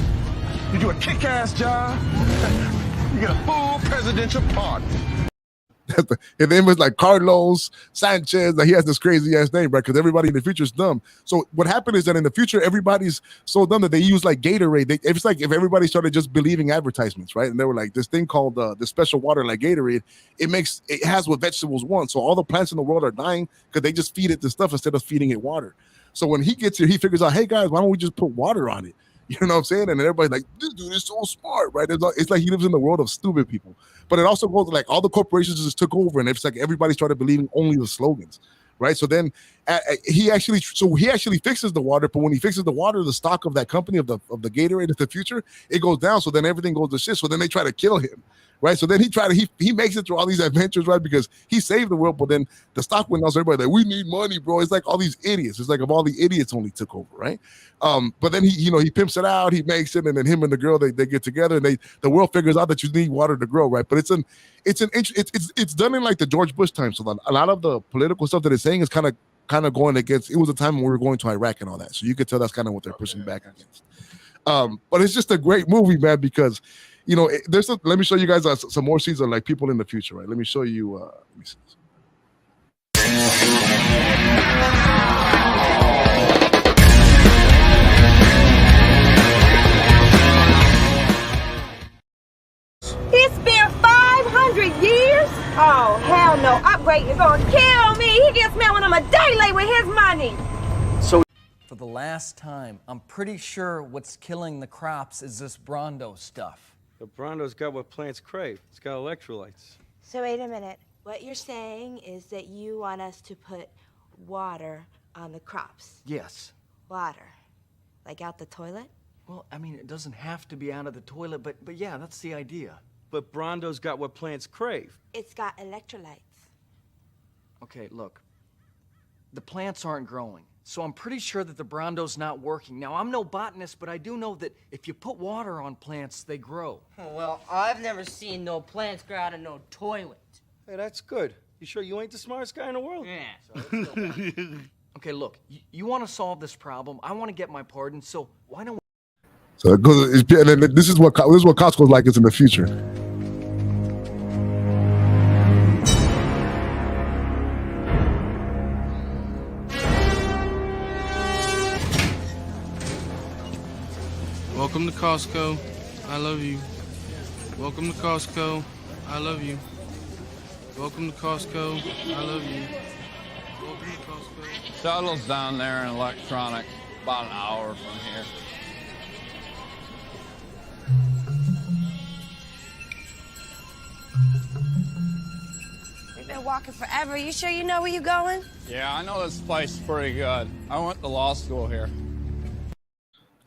you do a kick-ass job, you get a full presidential pardon.
His name is like Carlos Sanchez. Like, he has this crazy ass name, right? Because everybody in the future is dumb. So what happened is that in the future, everybody's so dumb that they use like Gatorade. It's like if everybody started just believing advertisements, right? And they were like, this thing called the special water like Gatorade, it has what vegetables want. So all the plants in the world are dying because they just feed it this stuff instead of feeding it water. So when he gets here, he figures out, hey guys, why don't we just put water on it? You know what I'm saying? And everybody's like, this dude is so smart, right? It's like he lives in the world of stupid people. But it also goes like all the corporations just took over, and it's like everybody started believing only the slogans, right? So then he actually fixes the water, but when he fixes the water, the stock of that company of the Gatorade in the future, it goes down. So then everything goes to shit. So then they try to kill him, right? So then he makes it through all these adventures, right? Because he saved the world, but then the stock went down. So everybody like, we need money, bro. It's like all these idiots. It's like if all the idiots only took over, right? But then he pimps it out, he makes it, and then him and the girl they get together, and the world figures out that you need water to grow, right? But it's done in like the George Bush time. So a lot of the political stuff that it's saying is kind of going against. It was a time when we were going to Iraq and all that, so you could tell that's kind of what they're pushing back against. But it's just a great movie, man, because let me show you guys some more scenes of like people in the future, right? Let me show you. Let me see this.
It's been 500 years? Oh, hell no. Upgrade is gonna kill me. He gets me when I'm a day late with his money.
For the last time, I'm pretty sure what's killing the crops is this Brondo stuff.
The Brondo's got what plants crave. It's got electrolytes.
So wait a minute. What you're saying is that you want us to put water on the crops?
Yes.
Water? Like out the toilet?
Well, I mean, it doesn't have to be out of the toilet, but yeah, that's the idea.
But Brondo's got what plants crave.
It's got electrolytes.
Okay, look. The plants aren't growing, so I'm pretty sure that the Brondo's not working. Now, I'm no botanist, but I do know that if you put water on plants, they grow.
Well, I've never seen no plants grow out of no toilet.
Hey, that's good. You sure you ain't the smartest guy in the world?
Yeah, so let's go back.
Okay, look, you want to solve this problem. I want to get my pardon, so why don't we...
So it goes, and then this is what Costco's like is in the future.
Welcome to Costco. I love you. Welcome to Costco. I love you. Welcome to Costco. I love you. Welcome to Costco.
Shuttle's down there in electronics, about an hour from here.
We've been walking forever. You sure you know where you're going?
Yeah, I know this place is pretty good. I went to law school here.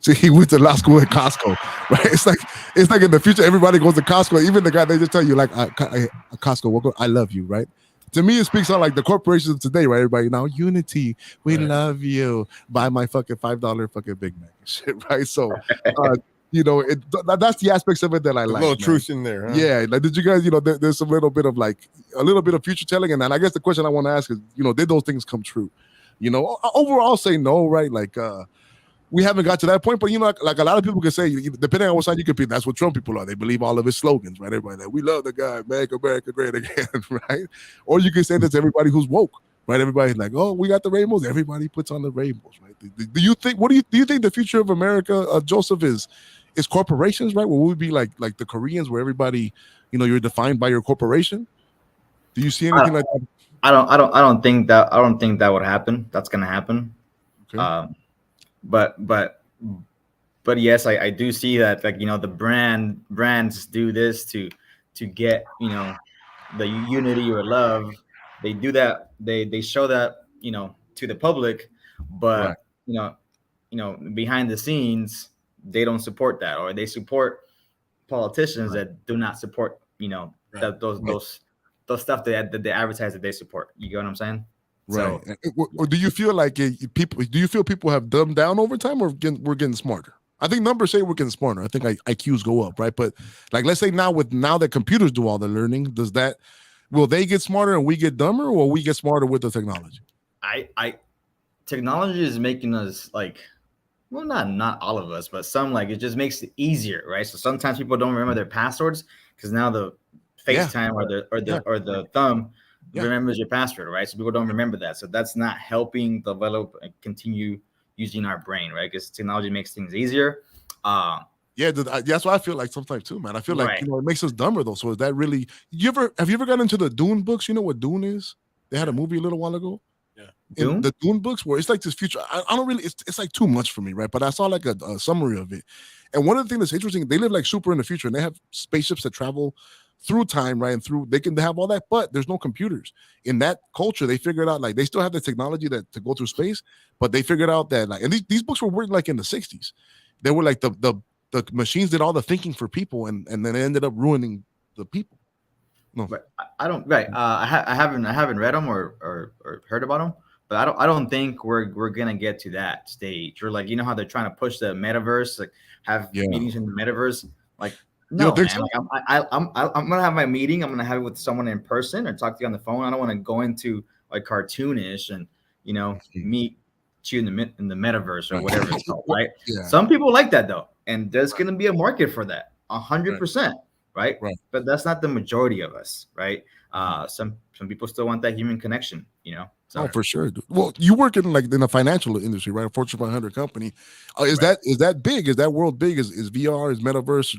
See, he went to law school at Costco, right? It's like in the future, everybody goes to Costco. Even the guy, they just tell you, like, Costco, welcome, I love you, right? To me, it speaks on like the corporations of today, right? Everybody now, Unity, we love you. Buy my fucking $5 fucking Big Mac and shit, right? So, that's the aspects of it that I like.
A little truth in there, huh?
Yeah. Like, did you guys, there's a little bit of future telling, and I guess the question I want to ask is, did those things come true? Overall, say no, right? Like, we haven't got to that point, but like a lot of people can say, depending on what side you can be, that's what Trump people are. They believe all of his slogans, right? Everybody like, we love the guy, make America great again, right? Or you can say that's everybody who's woke, right? Everybody's like, oh, we got the rainbows. Everybody puts on the rainbows, right? Do you think the future of America, Joseph, is corporations, right? Will we be like the Koreans, where everybody, you're defined by your corporation? Do you see anything like that?
I don't think that would happen. That's gonna happen. Okay. But yes, I do see that, like, the brands do this to get, the unity or love. They do that. They show that, to the public, but right. Behind the scenes, they don't support that, or they support politicians that do not support, those stuff that they advertise that they support. You get what I'm saying?
Right. So, or do you feel like people have dumbed down over time, or we're getting smarter? I think numbers say we're getting smarter. I think IQs go up, right? But like, let's say now that computers do all the learning, will they get smarter and we get dumber, or will we get smarter with the technology?
Technology is making us not all of us, but some, like, it just makes it easier, right? So sometimes people don't remember their passwords because now the FaceTime or the thumb remembers your password, right? So people don't remember that. So that's not helping develop and continue using our brain, right? Because technology makes things easier.
That's what I feel like sometimes too, man. I feel like
Right.
it makes us dumber though. So is that really? Have you ever gotten into the Dune books? You know what Dune is? They had a movie a little while ago.
Dune?
The Dune books, where it's like this future. I don't really. It's like too much for me, right? But I saw like a summary of it, and one of the things that's interesting, they live like super in the future, and they have spaceships that travel through time, right? And they have all that, but there's no computers in that culture. They figured out like they still have the technology to go through space, but they figured out that like, and these books were written like in the 60s. They were like the machines did all the thinking for people, and then it ended up ruining the people. No,
but I don't. Right. I haven't read them or heard about them, but I don't think we're gonna get to that stage. Or like, you know how they're trying to push the metaverse, like have meetings in the metaverse. Like, no, man. So? Like, I'm gonna have my meeting. I'm gonna have it with someone in person or talk to you on the phone. I don't want to go into like cartoonish and meet you in the metaverse or whatever it's called, right? Some people like that though, and there's gonna be a market for that, 100%. Right? But that's not the majority of us, right? Some people still want that human connection, So.
Oh, for sure. Dude. Well, you work in the financial industry, right? A Fortune 500 company. Is that big? Is that world big? Is VR, is metaverse?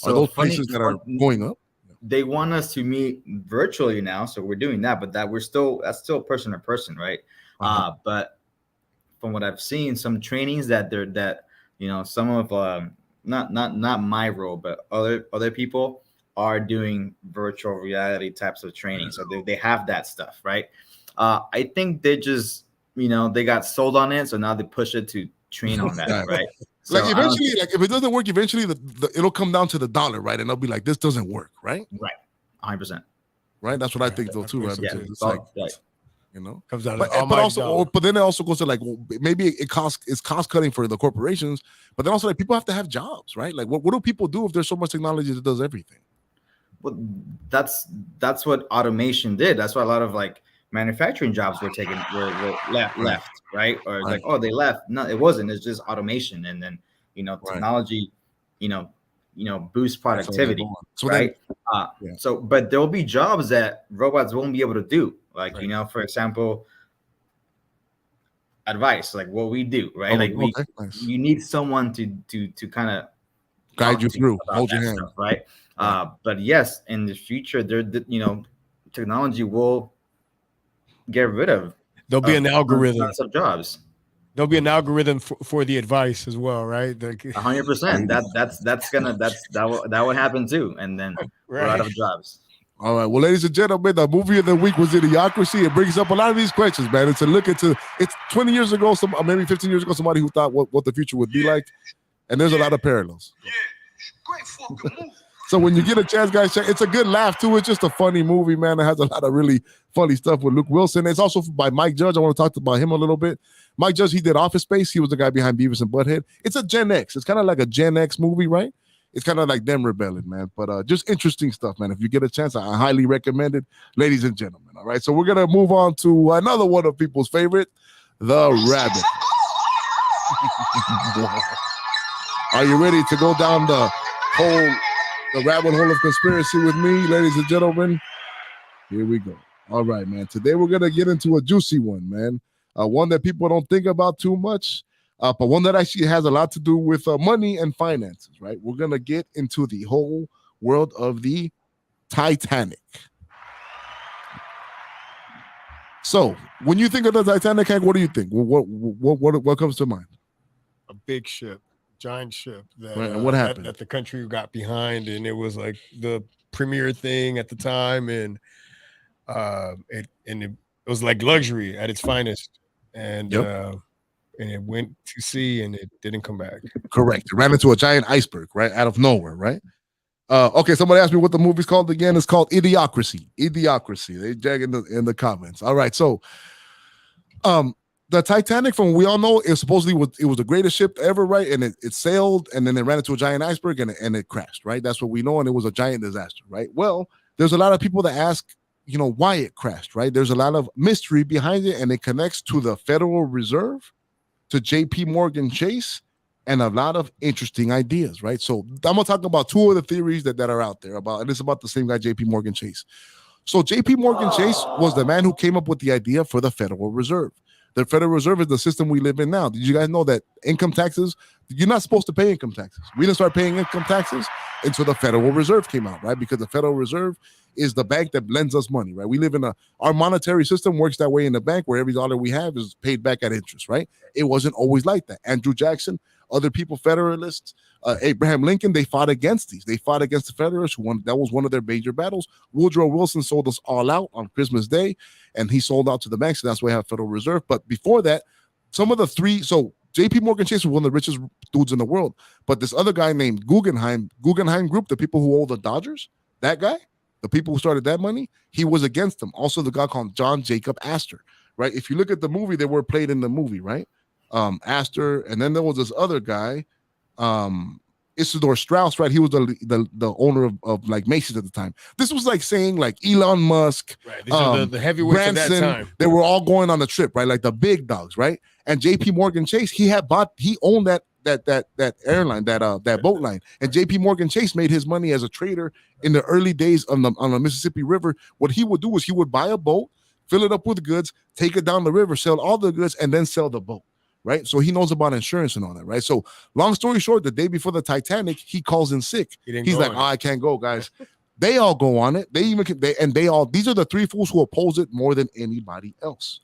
Are those places that are going up?
They want us to meet virtually now, so we're doing that. But that's still person to person, right? But from what I've seen, some trainings that some of not my role, but other people are doing virtual reality types of training. So they have that stuff, right? I think they just, they got sold on it. So now they push it to train on that, right? So
like eventually, like if it doesn't work, eventually it'll come down to the dollar, right? And they'll be like, this doesn't work, right?
Right. 100%.
Right. That's what I think though too, right?
Yeah,
it's like,
comes down
but then it also goes to like, well, maybe it's cost cutting for the corporations, but then also like people have to have jobs, right? Like what do people do if there's so much technology that does everything?
Well, that's what automation did. That's why a lot of like manufacturing jobs were left, right? Or like, oh, they left. No, it wasn't. It's just automation, and then technology, boosts productivity, right? So, but there will be jobs that robots won't be able to do. Like, for example, advice, like what we do, right? You need someone to kind of
guide you through, hold your hand,
stuff, right? But yes, in the future, technology will get rid of.
There'll be an algorithm.
Lots of jobs.
There'll be an algorithm for the advice as well, right?
100%. That would happen too, and then we're out of jobs.
All right. Well, ladies and gentlemen, the movie of the week was Idiocracy. It brings up a lot of these questions, man. It's a look into it's 20 years ago, maybe 15 years ago, somebody who thought what the future would be like. And there's a lot of parallels. Yeah, great fucking movie. So when you get a chance, guys, check. It's a good laugh too. It's just a funny movie, man. It has a lot of really funny stuff with Luke Wilson. It's also by Mike Judge. I want to talk about him a little bit. Mike Judge, he did Office Space. He was the guy behind Beavis and Butthead. It's a Gen X. It's kind of like a Gen X movie, right? It's kind of like them rebelling, man. But just interesting stuff, man. If you get a chance, I highly recommend it, ladies and gentlemen. All right, so we're gonna move on to another one of people's favorite, The Rabbit. Are you ready to go down the rabbit hole of conspiracy with me, ladies and gentlemen? Here we go. All right, man. Today we're gonna get into a juicy one, man. One that people don't think about too much. But one that actually has a lot to do with money and finances, right? We're going to get into the whole world of the Titanic. So when you think of the Titanic, Hank, what do you think? What comes to mind?
A big ship, giant ship. That,
right, and what happened?
That the country got behind, and it was like the premier thing at the time, and it was like luxury at its finest. And and it went to sea and it didn't come back.
Correct. It ran into a giant iceberg, right? Out of nowhere, right? Okay, somebody asked me what the movie's called again. It's called Idiocracy. Idiocracy. They jag in the comments. All right, so the Titanic, from we all know, it supposedly was the greatest ship ever, right? And it sailed, and then it ran into a giant iceberg, and it crashed, right? That's what we know, and it was a giant disaster, right? Well, there's a lot of people that ask, why it crashed, right? There's a lot of mystery behind it, and it connects to the Federal Reserve, to JP Morgan Chase, and a lot of interesting ideas, right? So I'm gonna talk about two of the theories that are out there about, and it's about the same guy, J.P. Morgan Chase. So J.P. Morgan Chase was the man who came up with the idea for the Federal Reserve. The Federal Reserve is the system we live in now. Did you guys know that income taxes, you're not supposed to pay income taxes? We didn't start paying income taxes until the Federal Reserve came out, right? Because the Federal Reserve is the bank that lends us money, right? We live in our monetary system works that way in the bank, where every dollar we have is paid back at interest, right? It wasn't always like that. Andrew Jackson, other people, Federalists, Abraham Lincoln, they fought against these. They fought against the Federalists. That was one of their major battles. Woodrow Wilson sold us all out on Christmas Day, and he sold out to the banks. So that's why we have Federal Reserve. But before that, some of the three, so J.P. Morgan Chase was one of the richest dudes in the world. But this other guy named Guggenheim Group, the people who own the Dodgers, that guy, the people who started that money, he was against them. Also, the guy called John Jacob Astor, right? If you look at the movie, they were played in the movie, right? Astor, and then there was this other guy, Isidore Straus, right? He was the owner of like Macy's at the time. This was like saying like Elon Musk,
right? These are the heavyweights
Branson,
of that time.
They were all going on the trip, right? Like the big dogs, right? And J.P. Morgan Chase, he owned that airline, that boat line, and J.P. Morgan Chase made his money as a trader in the early days on the Mississippi River. What he would do is he would buy a boat, fill it up with goods, take it down the river, sell all the goods, and then sell the boat. Right, so he knows about insurance and all that, right? So, long story short, the day before the Titanic, he calls in sick. He's like, "Oh, I can't go, guys." They all go on it. These are the three fools who oppose it more than anybody else.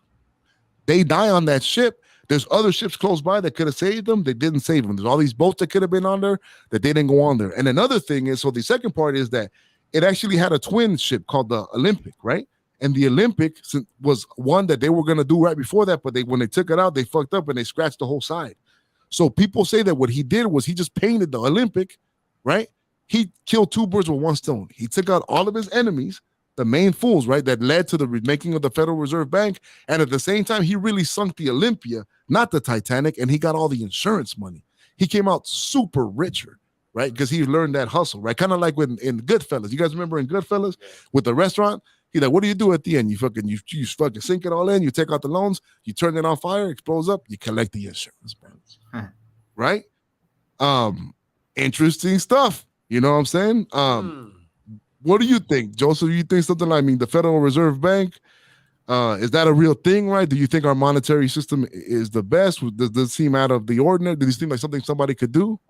They die on that ship. There's other ships close by that could have saved them. They didn't save them. There's all these boats that could have been on there that they didn't go on there. And another thing is, so the second part is that it actually had a twin ship called the Olympic, right? And the Olympic was one that they were going to do right before that, but when they took it out, they fucked up and they scratched the whole side. So people say that what he did was he just painted the Olympic, right? He killed two birds with one stone. He took out all of his enemies, the main fools, right, that led to the making of the Federal Reserve Bank. And at the same time, he really sunk the Olympia, not the Titanic, and he got all the insurance money. He came out super richer, right? Because he learned that hustle, right? Kind of like in Goodfellas. You guys remember in Goodfellas with the restaurant? He's like, what do you do at the end? You fucking sink it all in, you take out the loans, you turn it on fire, it explodes up, you collect the insurance, right? Interesting stuff. You know what I'm saying? What do you think, Joseph? You think something like, the Federal Reserve Bank, is that a real thing, right? Do you think our monetary system is the best? Does it seem out of the ordinary? Does it seem like something somebody could do?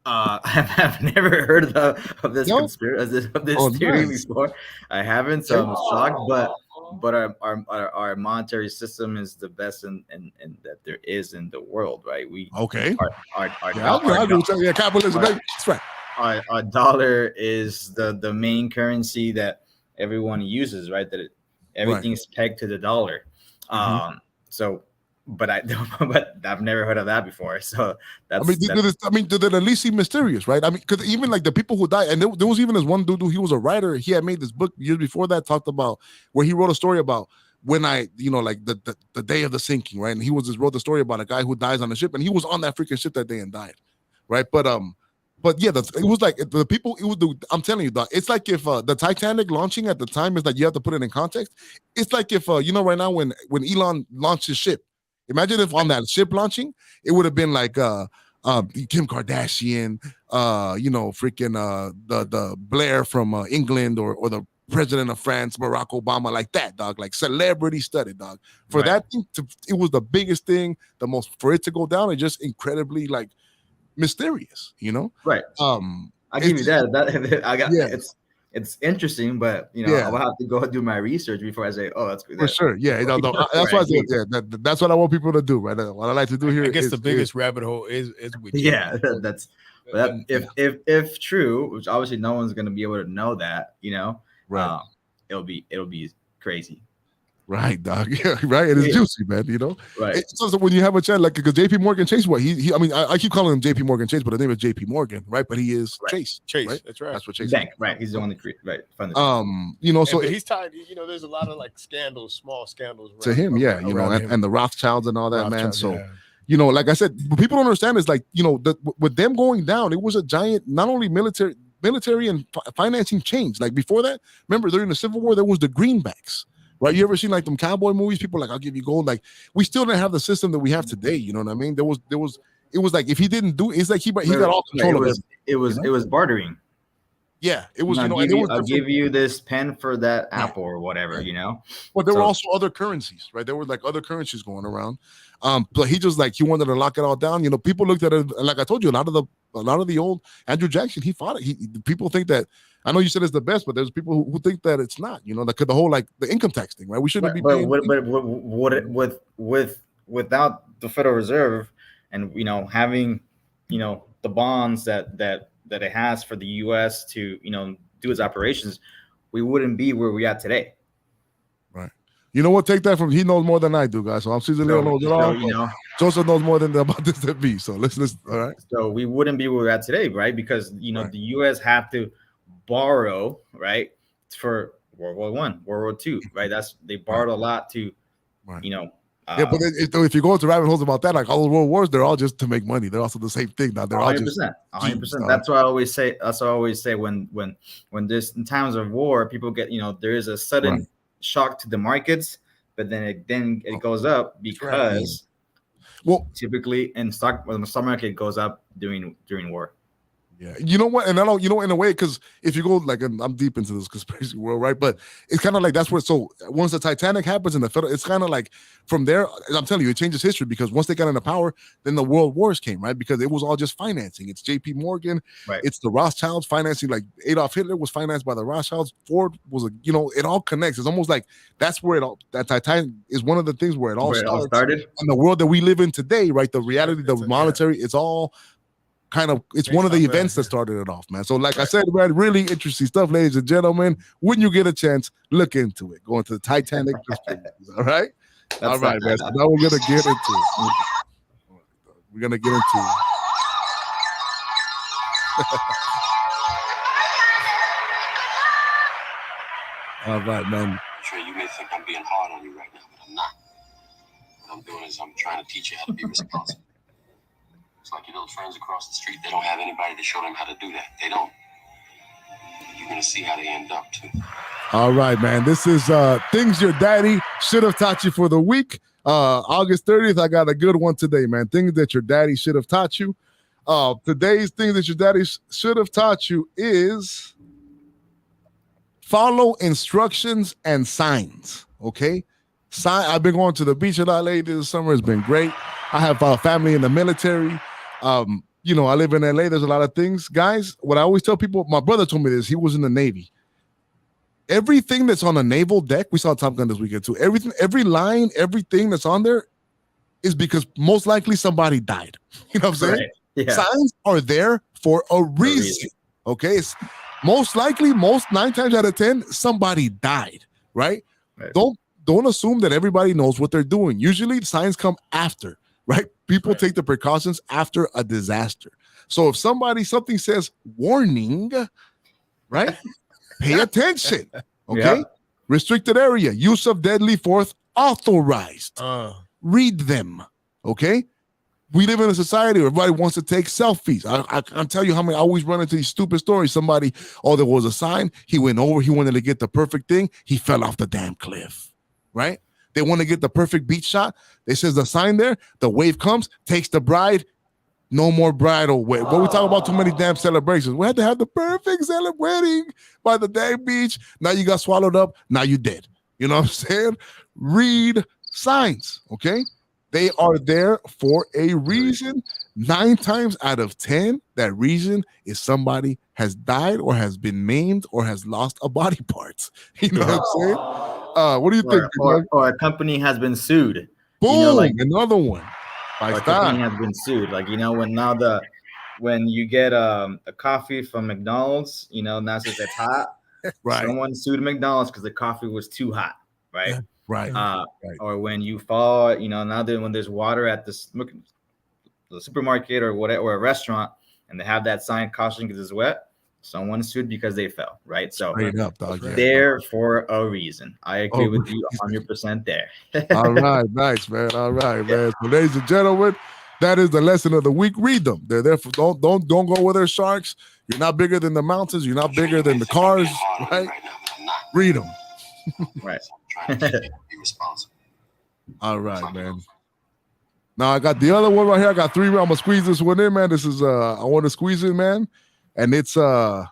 I've never heard of this conspiracy theory before. I haven't, so I'm shocked. But our monetary system is the best in that there is in the world, right?
Capitalism. That's right.
Our dollar is the main currency that everyone uses, right? Everything's pegged to the dollar. But I've never heard of that before. So that's.
Did it at least seem mysterious, right? Because even like the people who died, and there was even this one dude who he was a writer. He had made this book years before that, talked about where he wrote a story about when like the day of the sinking, right? And he wrote the story about a guy who dies on the ship, and he was on that freaking ship that day and died, right? But yeah, it was like the people. I'm telling you, it's like if the Titanic launching at the time is like you have to put it in context. It's like if right now when Elon launched his ship. Imagine if on that ship launching, it would have been like Kim Kardashian, freaking the Blair from England or the president of France, Barack Obama, like that, dog, like celebrity studded, dog. For that thing, it was the biggest thing, for it to go down, and just incredibly like mysterious,
Right. I give you that. I got it's interesting, but I'll have to go do my research before I say, "Oh, that's good."
For sure, yeah. That's why I said, that's what I want people to do, right? What I like to do here.
I guess the biggest rabbit hole is with you.
Yeah, if true, which obviously no one's going to be able to know that,
right?
It'll be crazy.
Right, dog. Yeah, right. It is juicy, man.
Right.
So when you have a chat, like, because J.P. Morgan Chase, I keep calling him J.P. Morgan Chase, but his name is J.P. Morgan, right? But he is Chase.
Right? That's right.
That's what Chase.
Bank, right? He's the one that created, right?
So
he's tied. There's a lot of like scandals, small scandals
to him, and the Rothschilds and all that, man. So. Like I said, what people don't understand is like, with them going down, it was a giant, not only military and financing change. Like before that, remember during the Civil War, there was the greenbacks. Right? You ever seen like them cowboy movies? People are like, I'll give you gold. Like we still didn't have the system that we have today. You know what I mean? it was like if he didn't do, it's like he got all control of it.
It was bartering.
Yeah, it was.
I'll give you this pen for that apple or whatever,
But there were also other currencies, right? There were like other currencies going around. But he just like he wanted to lock it all down. People looked at it like I told you. A lot of the old Andrew Jackson, he fought it. People think that. I know you said it's the best, but there's people who think that it's not. The whole like the income tax thing, right? We shouldn't be.
But without the Federal Reserve and having the bonds that it has for the U.S. to do its operations, we wouldn't be where we are today.
Right. You know what? Take that from he knows more than I do, guys. So I'm CZALEO knows it all. Joseph knows more about this than me. So let's all right.
So we wouldn't be where we're at today, right? Because the U.S. have to borrow, right, for World War I, World War II, right? They borrowed a lot to,
but if you go into rabbit holes about that, like all the world wars, they're all just to make money. They're also the same thing. Now they're 100%, all just
100%. That's what I always say. That's what I always say when there's in times of war, people get there is a sudden shock to the markets, but then it goes up because typically when the stock market goes up during war.
Yeah, you know what, and I don't, in a way, because if you go like, and I'm deep into this conspiracy world, right? But it's kind of like that's where. So once the Titanic happens in the federal, it's kind of like from there. I'm telling you, it changes history because once they got into power, then the world wars came, right? Because it was all just financing. It's J.P. Morgan, it's the Rothschilds financing. Like Adolf Hitler was financed by the Rothschilds. Ford was it all connects. It's almost like that's where that Titanic is one of the things where it all started. And the world that we live in today, right? The reality, the monetary, it's all. It's one of the events that started it off, man. So, like I said, man, really interesting stuff, ladies and gentlemen. When you get a chance, look into it. Go into the Titanic. All right, all right, man. So now we're gonna get into it. We're gonna get into it. All right, man.
Sure, you may think I'm being hard on you right now, but I'm not. What I'm doing is I'm trying to teach you how to be responsible. It's like your little friends across the street. They don't have anybody to show them how to do that. They don't. You're going to see how they end up, too.
All right, man. This is Things Your Daddy Should Have Taught You for the week. August 30th, I got a good one today, man. Things that your daddy should have taught you. Today's thing that your daddy should have taught you is follow instructions and signs, okay? I've been going to the beach a lot lately this summer. It's been great. I have a family in the military. I live in LA. There's a lot of things. Guys, what I always tell people, my brother told me this. He was in the Navy. Everything that's on a naval deck, we saw Top Gun this weekend too. Every line, everything that's on there is because most likely somebody died. You know what I'm saying?
Right. Yeah.
Signs are there for a reason. Okay. It's most likely, 9 times out of 10, somebody died. Right? Don't assume that everybody knows what they're doing. Usually signs come after. Right? People take the precautions after a disaster. So if something says warning, right? Pay attention. Okay.
Yeah.
Restricted area, use of deadly force authorized. Read them. Okay. We live in a society where everybody wants to take selfies. I can't tell you how many I always run into these stupid stories. Somebody, there was a sign. He went over, he wanted to get the perfect thing. He fell off the damn cliff. Right? They want to get the perfect beach shot. They says the sign there, the wave comes, takes the bride, no more bridal wave. But we talk about too many damn celebrations. We had to have the perfect wedding by the damn beach. Now you got swallowed up. Now you dead. You know what I'm saying? Read signs, okay? They are there for a reason. 9 times out of 10, that reason is somebody has died or has been maimed or has lost a body part. You know what I'm saying? What do you think?
Or a company has been sued.
Boom, another one.
A company has been sued. When you get a coffee from McDonald's, now says it's hot.
Right.
Someone sued McDonald's because the coffee was too hot. Right.
Right.
Or when you fall, now that when there's water at the supermarket or whatever, or a restaurant, and they have that sign caution because it's wet, someone sued because they fell, right? So there for a reason. I agree with you 100% there.
All right, nice, man. All right, man. So, ladies and gentlemen, that is the lesson of the week. Read them. They're there for don't go where there's sharks. You're not bigger than the mountains. You're not bigger than the cars, right? Read them.
Right.
Be responsible.
All right, man. Now I got the other one right here. I got 3. I'm gonna squeeze this one in, man. This is I want to squeeze it, man, and it's
lower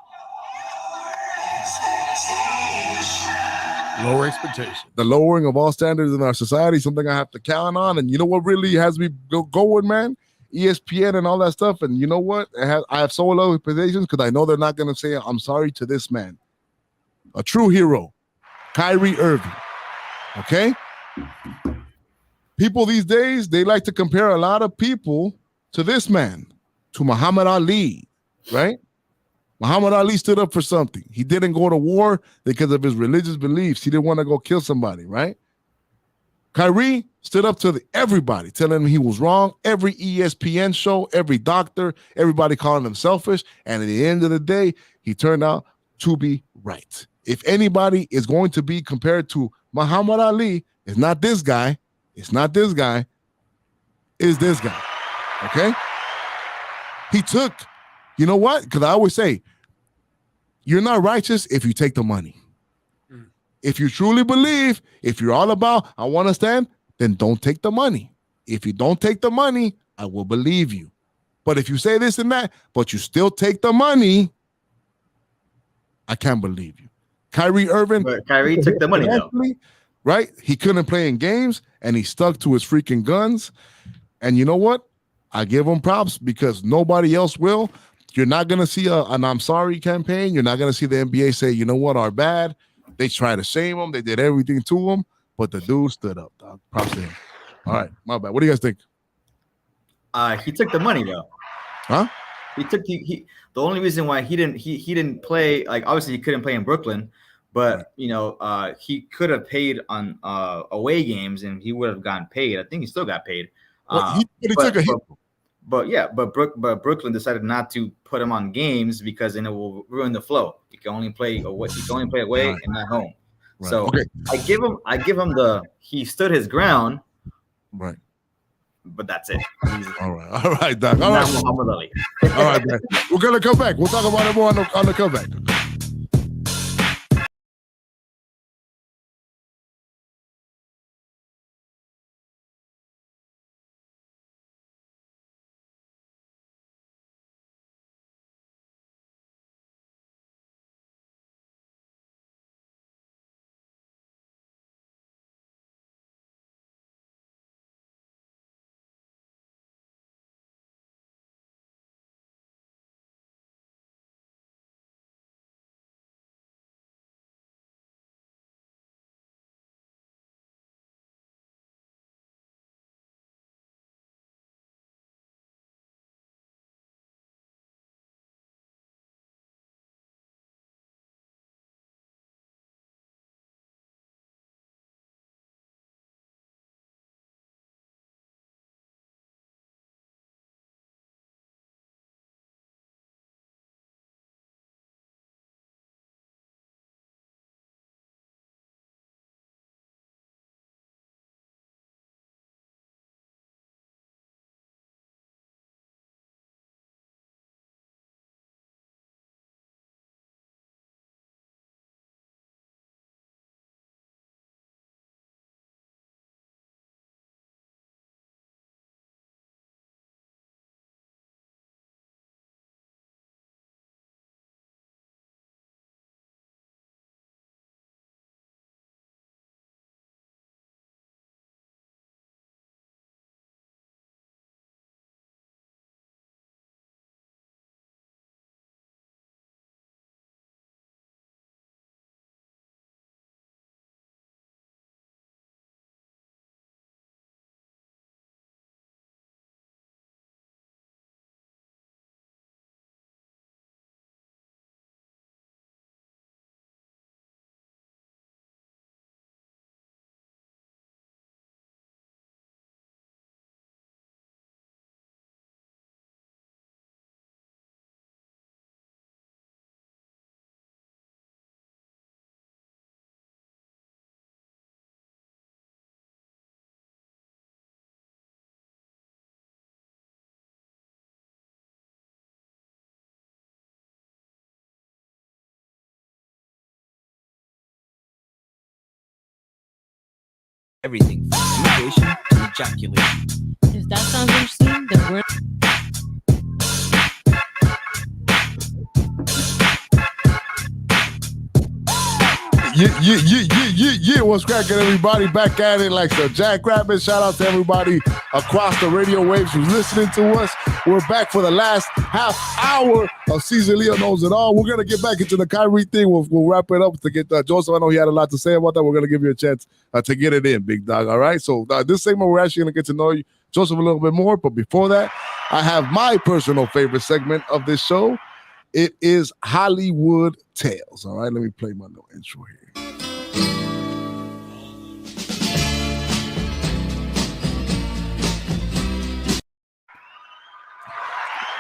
expectations.
The lowering of all standards in our society, something I have to count on. And you know what really has me going, man? ESPN and all that stuff. And you know what? I have so low expectations because I know they're not gonna say I'm sorry to this man, a true hero, Kyrie Irving. Okay. People these days, they like to compare a lot of people to this man, to Muhammad Ali, right? Muhammad Ali stood up for something. He didn't go to war because of his religious beliefs. He didn't want to go kill somebody, right? Kyrie stood up to everybody, telling him he was wrong. Every ESPN show, every doctor, everybody calling him selfish. And at the end of the day, he turned out to be right. If anybody is going to be compared to Muhammad Ali, it's not this guy. It's not this guy. It's this guy. Okay? He took, you know what? Because I always say, you're not righteous if you take the money. If you truly believe, if you're all about, I want to stand, then don't take the money. If you don't take the money, I will believe you. But if you say this and that, but you still take the money, I can't believe you. Kyrie Irving.
But Kyrie took the money, though.
Right? He couldn't play in games, and he stuck to his freaking guns. And you know what? I give him props because nobody else will. You're not going to see an I'm sorry campaign. You're not going to see the NBA say, you know what, our bad. They tried to shame him. They did everything to him, but the dude stood up, dog. Props to him. All right, my bad. What do you guys think?
He took the money, though.
Huh?
He took the only reason why he didn't play, like, obviously he couldn't play in Brooklyn, but you know, he could have paid on away games and he would have gotten paid. I think he still got paid.
He took a hit.
But Brooklyn decided not to put him on games because then it will ruin the flow. He can only play away. He can only play away and not home.
Right.
So
okay.
I give him he stood his ground.
Right.
But that's it.
All right, Doc. All right.
Muhammad Ali.
All right, man. We're gonna come back. We'll talk about it more on the comeback.
Everything from communication to ejaculation.
There's
That sounds interesting. Then we're
Yeah, what's cracking, everybody? Back at it like the Jackrabbit. Shout out to everybody across the radio waves who's listening to us. We're back for the last half hour of CZALEO Knows It All. We're going to get back into the Kyrie thing. We'll wrap it up to get Joseph. I know he had a lot to say about that. We're going to give you a chance to get it in, big dog. All right? So this segment, we're actually going to get to know you, Joseph, a little bit more. But before that, I have my personal favorite segment of this show. It is Hollywood Tales. All right? Let me play my little intro here.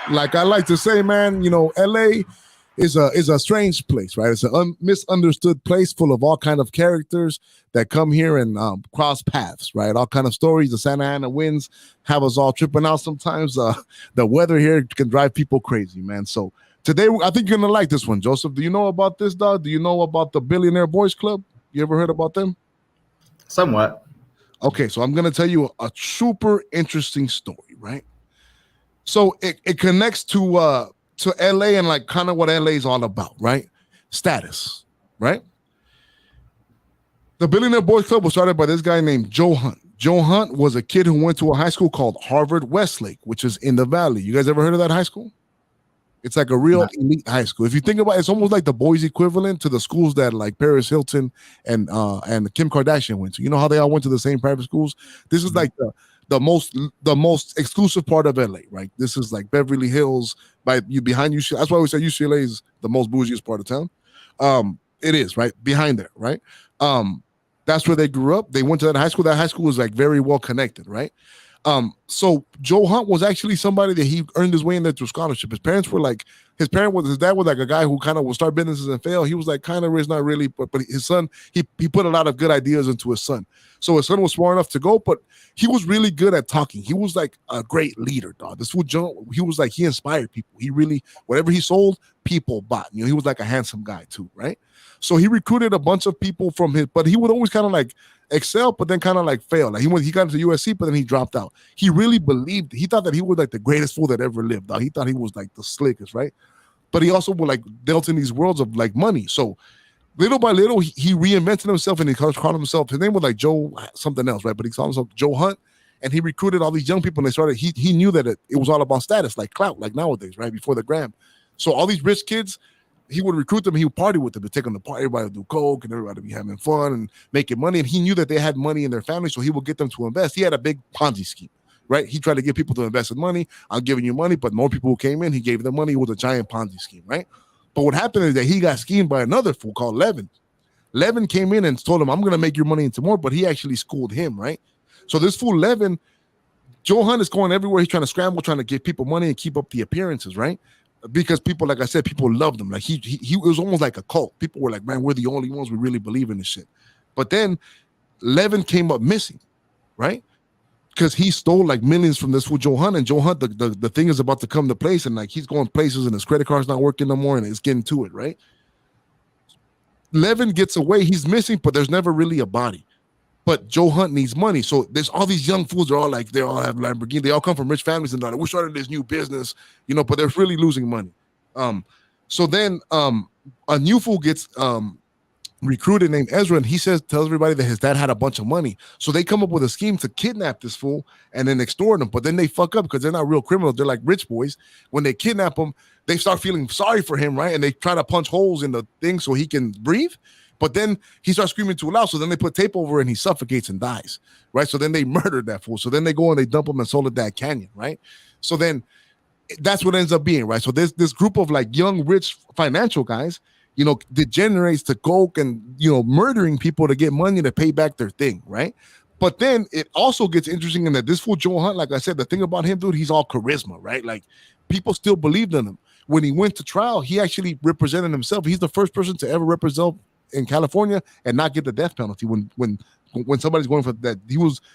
Like I like to say, man, you know, LA is a strange place, right? It's a misunderstood place full of all kind of characters that come here and cross paths, right? All kind of stories. The Santa Ana winds have us all tripping out sometimes. The weather here can drive people crazy, man. So today, I think you're gonna like this one, Joseph. Do you know about this, dog? Do you know about the Billionaire Boys Club? You ever heard about them?
Somewhat.
Okay, so I'm gonna tell you a super interesting story, right? So it connects to LA and like kind of what LA is all about, right? Status, right? The Billionaire Boys Club was started by this guy named Joe Hunt. Joe Hunt was a kid who went to a high school called Harvard Westlake, which is in the Valley. You guys ever heard of that high school? It's like a real elite high school. If you think about it, it's almost like the boys' equivalent to the schools that like Paris Hilton and Kim Kardashian went to. You know how they all went to the same private schools? This is like the most exclusive part of LA, right? This is like Beverly Hills behind UCLA. That's why we say UCLA is the most bougiest part of town. It is, right? Behind there, right? That's where they grew up. They went to that high school. That high school was like very well connected, right? So Joe Hunt was actually somebody that he earned his way in there through scholarship. His dad was like a guy who kind of would start businesses and fail. He was like kind of rich, not really, but his son, he put a lot of good ideas into his son. So his son was smart enough to go, but he was really good at talking. He was like a great leader, dog. This fool Joe, he inspired people. He really, whatever he sold, people bought. You know, he was like a handsome guy too, right? So he recruited a bunch of people but he would always kind of like excel, but then kind of like fail. Like he got into USC, but then he dropped out. He really he thought that he was like the greatest fool that ever lived. Dog. He thought he was like the slickest, right? But he also would like dealt in these worlds of like money. So little by little, he reinvented himself and he called himself, his name was like Joe something else, right? But he called himself Joe Hunt. And he recruited all these young people and they started, he knew that it was all about status, like clout, like nowadays, right? Before the gram. So all these rich kids, he would recruit them, he would party with them, to take them to party, everybody would do coke and everybody would be having fun and making money. And he knew that they had money in their family, so he would get them to invest. He had a big Ponzi scheme, right? He tried to get people to invest in money. I'm giving you money, but more people who came in, he gave them money. It was a giant Ponzi scheme, right? But what happened is that he got schemed by another fool called Levin. Levin came in and told him, I'm going to make your money into more, but he actually schooled him, right? So this fool Levin, Joe Hunt is going everywhere. He's trying to scramble, trying to give people money and keep up the appearances, right? Because people, like I said, people loved him. Like he was almost like a cult. People were like, man, we're the only ones who really believe in this shit. But then Levin came up missing, right? Because he stole like millions from this fool Joe Hunt. And Joe Hunt, the thing is about to come to place, and like he's going places and his credit card's not working no more and it's getting to it, right? Levin gets away, he's missing, but there's never really a body. But Joe Hunt needs money. So there's all these young fools, they all have Lamborghini. They all come from rich families and we're starting this new business, you know, but they're really losing money. So then a new fool gets recruited named Ezra, and he tells everybody that his dad had a bunch of money. So they come up with a scheme to kidnap this fool and then extort him. But then they fuck up because they're not real criminals. They're like rich boys. When they kidnap him, they start feeling sorry for him, right? And they try to punch holes in the thing so he can breathe. But then he starts screaming too loud. So then they put tape over and he suffocates and dies, right? So then they murdered that fool. So then they go and they dump him in Soledad Canyon, right? So then that's what ends up being, right? So there's this group of like young, rich financial guys, you know, degenerates to coke and, you know, murdering people to get money to pay back their thing, right? But then it also gets interesting in that this fool Joe Hunt, like I said, the thing about him, dude, he's all charisma, right? Like people still believed in him. When he went to trial, he actually represented himself. He's the first person to ever represent in California and not get the death penalty when somebody's going for that.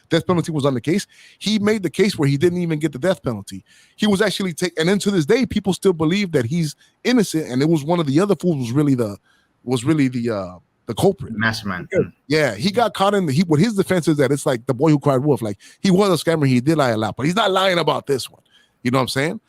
Death penalty was on the case. He made the case where he didn't even get the death penalty. He was actually and then to this day, people still believe that he's innocent. And it was one of the other fools was really the the culprit,
mastermind.
Yeah, he got caught in what his defense is that it's like the boy who cried wolf. Like he was a scammer, he did lie a lot, but he's not lying about this one. You know what I'm saying?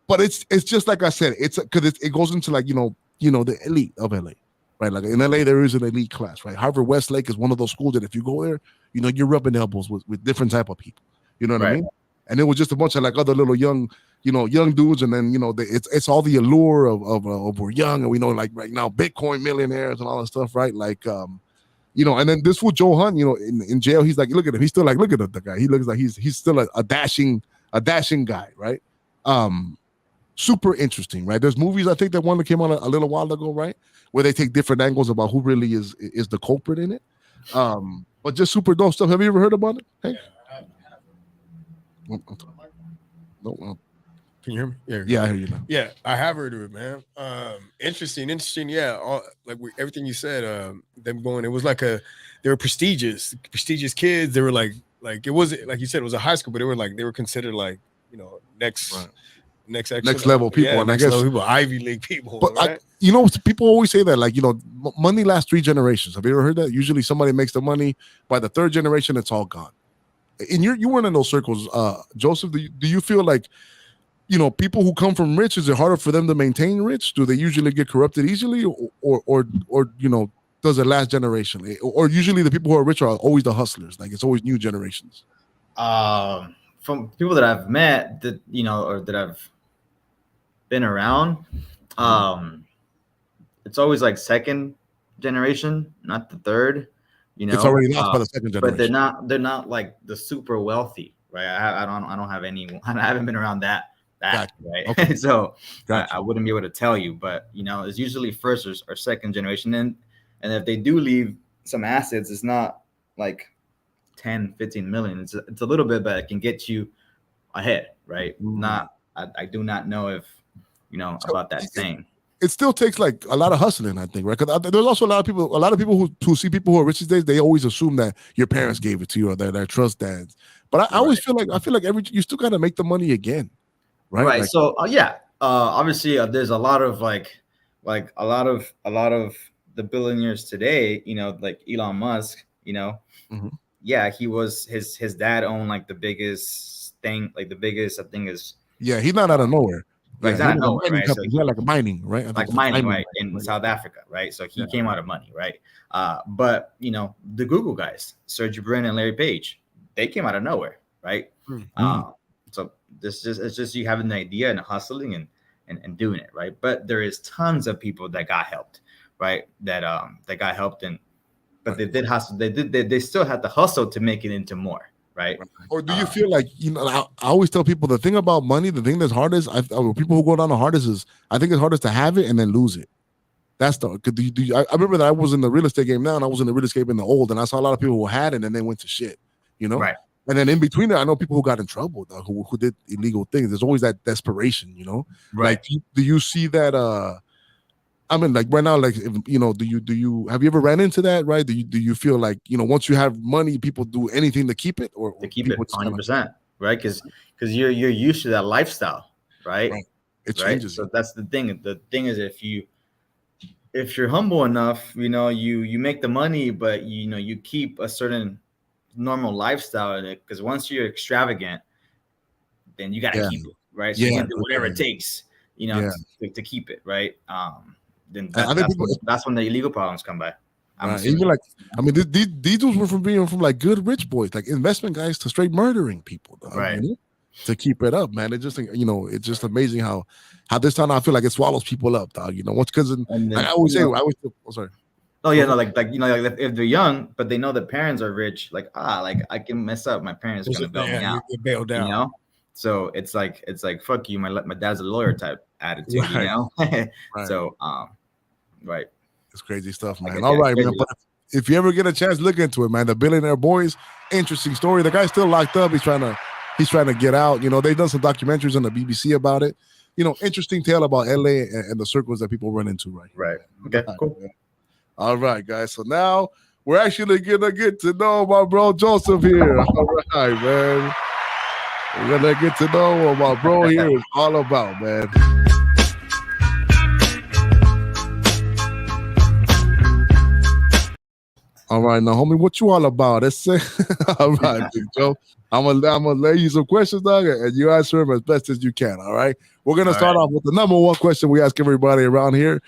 But it's just like I said, it's because it goes into like the elite of LA, right? Like in LA, there is an elite class, right? Harvard Westlake is one of those schools that if you go there, you're rubbing elbows with different type of people. You know what I mean? And it was just a bunch of like other little young dudes, and then it's all the allure of we're young and we know like right now Bitcoin millionaires and all that stuff, right? Like and then this fool Joe Hunt, in jail, he's like, look at him, he's still like, look at the guy, he looks like he's still a dashing guy, right? Super interesting, right? There's movies, I think that one that came out a little while ago, right, where they take different angles about who really is the culprit in it. But just super dope stuff. Have you ever heard about it? Hey? No.
Can you hear me?
Yeah, I hear you now.
Yeah, I have heard of it, man. Interesting. Yeah, everything you said. Them going. It was like they were prestigious kids. They were like it wasn't like you said it was a high school, but they were considered like next level people.
Yeah,
and I guess level people, Ivy League people.
But
right?
People always say that like money lasts 3 generations. Have you ever heard that? Usually somebody makes the money by the 3rd generation, it's all gone. And you weren't in those circles, Joseph. Do you feel like people who come from rich, is it harder for them to maintain rich? Do they usually get corrupted easily, or does it last generation? Or usually the people who are rich are always the hustlers, like it's always new generations?
From people that I've met that or that I've been around, it's always like 2nd generation, not the 3rd.
It's already lost by the 2nd generation.
But they're not like the super wealthy, right? I don't have any. I haven't been around that. Gotcha. Right. Okay. So gotcha. I wouldn't be able to tell you, but it's usually 1st or 2nd generation, and if they do leave some assets, it's not like 10, 15 million. It's a little bit, but it can get you ahead, right? I do not know if about that saying.
It still takes like a lot of hustling, I think, right? Because there's also a lot of people who see people who are rich these days. They always assume that your parents gave it to you or they're trust dads. But I always feel like you still gotta make the money again, right?
Right.
Like,
so obviously there's a lot of like a lot of the billionaires today, like Elon Musk, yeah, he was his dad owned like the biggest thing, like the biggest I think is
he's not out of nowhere.
Like
Yeah,
that, nowhere, right? So
he had like a mining, right? I think
like
it's
mining, right, in South Africa, right? So he came out of money, right? But the Google guys, Sergey Brin and Larry Page, they came out of nowhere, right? So it's just you having the idea and hustling and doing it, right? But there is tons of people that got helped, right? That got helped, but they did hustle. They still had to hustle to make it into more. Right.
Or do you feel like, I always tell people the thing about money, the thing that's hardest, people who go down the hardest is, I think it's hardest to have it and then lose it. That's I remember that I was in the real estate game now, and I was in the real estate in the old, and I saw a lot of people who had it and then went to shit, Right. And then in between that, I know people who got in trouble, who did illegal things. There's always that desperation, Right. Like, do you see that, I mean, like right now, like, do you have you ever ran into that? Right? Do you feel like once you have money, people do anything to keep it, or
to keep it 100%, right? Because you're used to that lifestyle, right?
It changes.
So that's the thing. The thing is, if you're humble enough, you make the money, but you keep a certain normal lifestyle in it. Because once you're extravagant, then you got to keep it, right? So you can do whatever it takes, to keep it, right? Then that's when the illegal problems come by.
Even like, I mean, these dudes were from like good rich boys, like investment guys, to straight murdering people,
right?
To keep it up, man. It just, it's just amazing how this time I feel like it swallows people up, dog. Once because I always say, sorry.
Oh yeah, no, like if they're young, but they know the parents are rich, like I can mess up, my parents are gonna bail me out,
bailed out,
So it's like fuck you, my dad's a lawyer type attitude,
Right.
So right.
It's crazy stuff, man. All right, man. But if you ever get a chance, look into it, man. The Billionaire Boys, interesting story. The guy's still locked up. He's trying to get out. They've done some documentaries on the BBC about it. Interesting tale about LA and the circles that people run into, right?
Right. Okay, cool.
All right, guys. So now we're actually gonna get to know my bro Joseph here. All right, man. We're gonna get to know what my bro here is all about, man. All right, now, homie, what you all about? Let's say, all right, Big Joe. I'm gonna lay you some questions, dog, and you answer them as best as you can. All right. We're gonna start off with the number one question we ask everybody around here: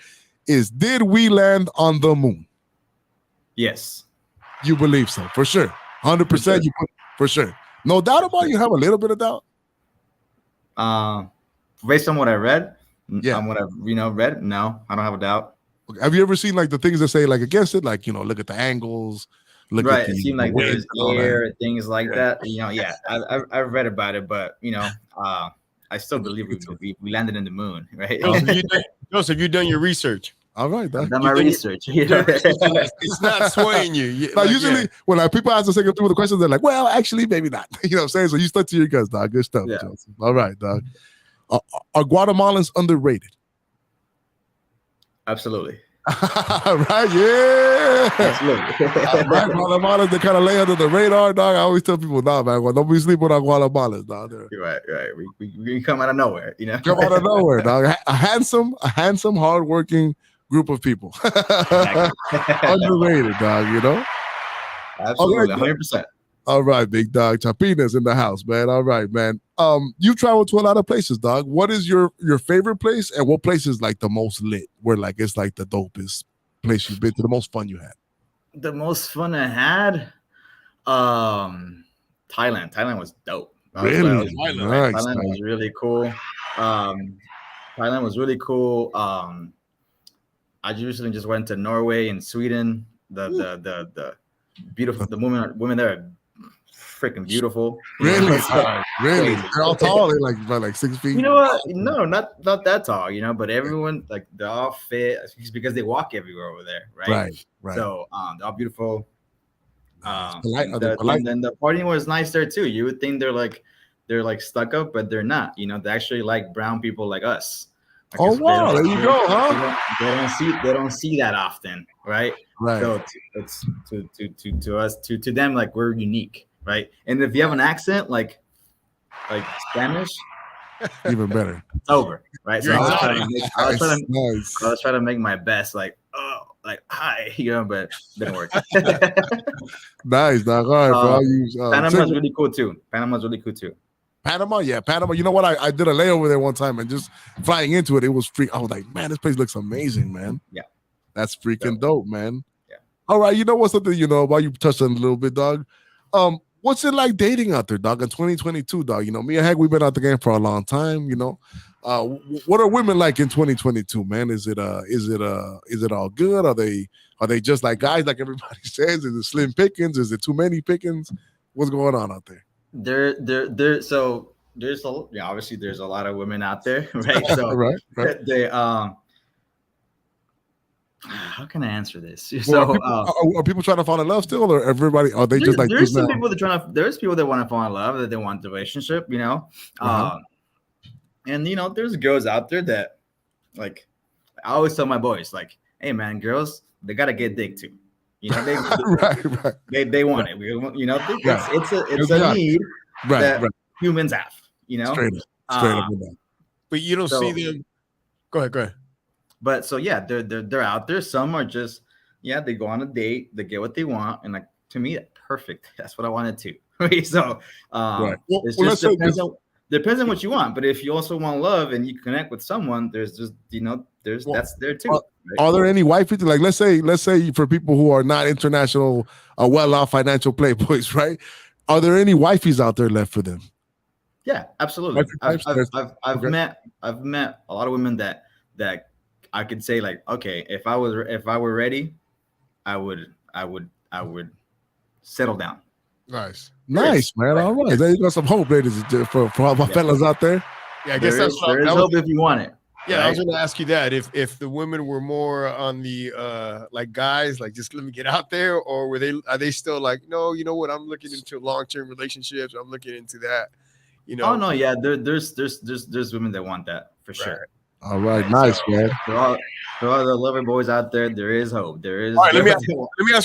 is did we land on the moon?
Yes.
You believe so, for sure. 100%. You for sure. No doubt about it. You have a little bit of doubt.
Based on what I read,
yeah,
what I've read, no, I don't have a doubt.
Have you ever seen like the things that say like against it, like look at the angles, look at the,
it seemed like
wind
there's
and all
air,
that.
things like that. I've read about it, but I still believe we landed in the moon, right?
Joseph, you done your research.
All right,
I've done my research.
It's not swaying you.
Now, usually when people ask the second through the questions, they're like, "Well, actually, maybe not." You know what I'm saying? So you stuck to your guns, dog. Good stuff, Joseph. All right, dog. Are Guatemalans underrated?
Absolutely.
Right? Yeah.
Absolutely.
Right, Guatemalans, they kind of lay under the radar, dog. I always tell people, nah, man, don't be sleeping on Guatemalans, dog.
You're right. We come out of nowhere,
Come out of nowhere, dog. A handsome, hardworking group of people. Underrated, dog.
Absolutely,
Okay,
100%.
All right, big dog. Chapina's in the house, man. All right, man. You traveled to a lot of places, dog. What is your favorite place, and what place is like the most lit? Where like it's like the dopest place you've been to, the most fun you had?
The most fun I had, Thailand. Thailand was dope.
Really?
Thailand was really cool. Thailand was really cool. I recently just went to Norway and Sweden. The beautiful, the women there are freaking beautiful.
Really? Really? They're all tall. They're like 6 feet.
You know what? No, not that tall. But everyone like they're all fit because they walk everywhere over there, right?
Right.
So they're all beautiful.
Polite.
And the partying was nice there too. You would think they're like stuck up, but they're not. They actually like brown people like us.
Oh wow, there you go, huh?
They don't see that often, right?
Right.
So it's to us to them like we're unique, right? And if you have an accent like Spanish,
even better.
It's over, right? So I was trying to make my best, like hi, but didn't work.
Nice, dog. All right, bro.
Panama's really cool too.
Panama, yeah, Panama. You know what? I did a layover there one time, and just flying into it, it was free. I was like, man, this place looks amazing, man.
Yeah,
that's freaking dope, man.
Yeah.
All right, you know what's something while you touched on it a little bit, dog. What's it like dating out there, dog? In 2022, dog. Me and Hank, we've been out the game for a long time. What are women like in 2022, man? Is it all good? Are they just like guys, like everybody says? Is it slim pickings? Is it too many pickings? What's going on out there?
So there's obviously there's a lot of women out there, right? So
right.
They how can I answer this?
Well, are people trying to fall in love still, or everybody are they just like
there's some people that there's people that want to fall in love, that they want the relationship, and there's girls out there that like I always tell my boys, like, hey man, girls, they gotta get dick too. They they want it. It's a need that humans have.
Straight up.
But you don't see them. Go ahead.
But so yeah, they're out there. Some are just they go on a date, they get what they want, and like to me, perfect. That's what I wanted to. So it just depends on what you want. But if you also want love and you connect with someone, there's just that's there too.
Are there any wifey? Like let's say for people who are not international, well-off financial playboys, right? Are there any wifeys out there left for them?
Yeah, absolutely. I've met a lot of women that I could say like, okay, if I were ready, I would settle down.
Nice, man. All right, there you got some hope, ladies, for all my fellas out there.
Yeah, I guess that's
there is hope if you want it.
Yeah, right? I was going to ask you that if the women were more on the like guys, like just let me get out there, or are they still like, no, you know what, I'm looking into long-term relationships, I'm looking into that,
Oh no, yeah, there's women that want that for sure.
All right, nice, man.
For all the lover boys out there, there is hope. There is.
All right, let me ask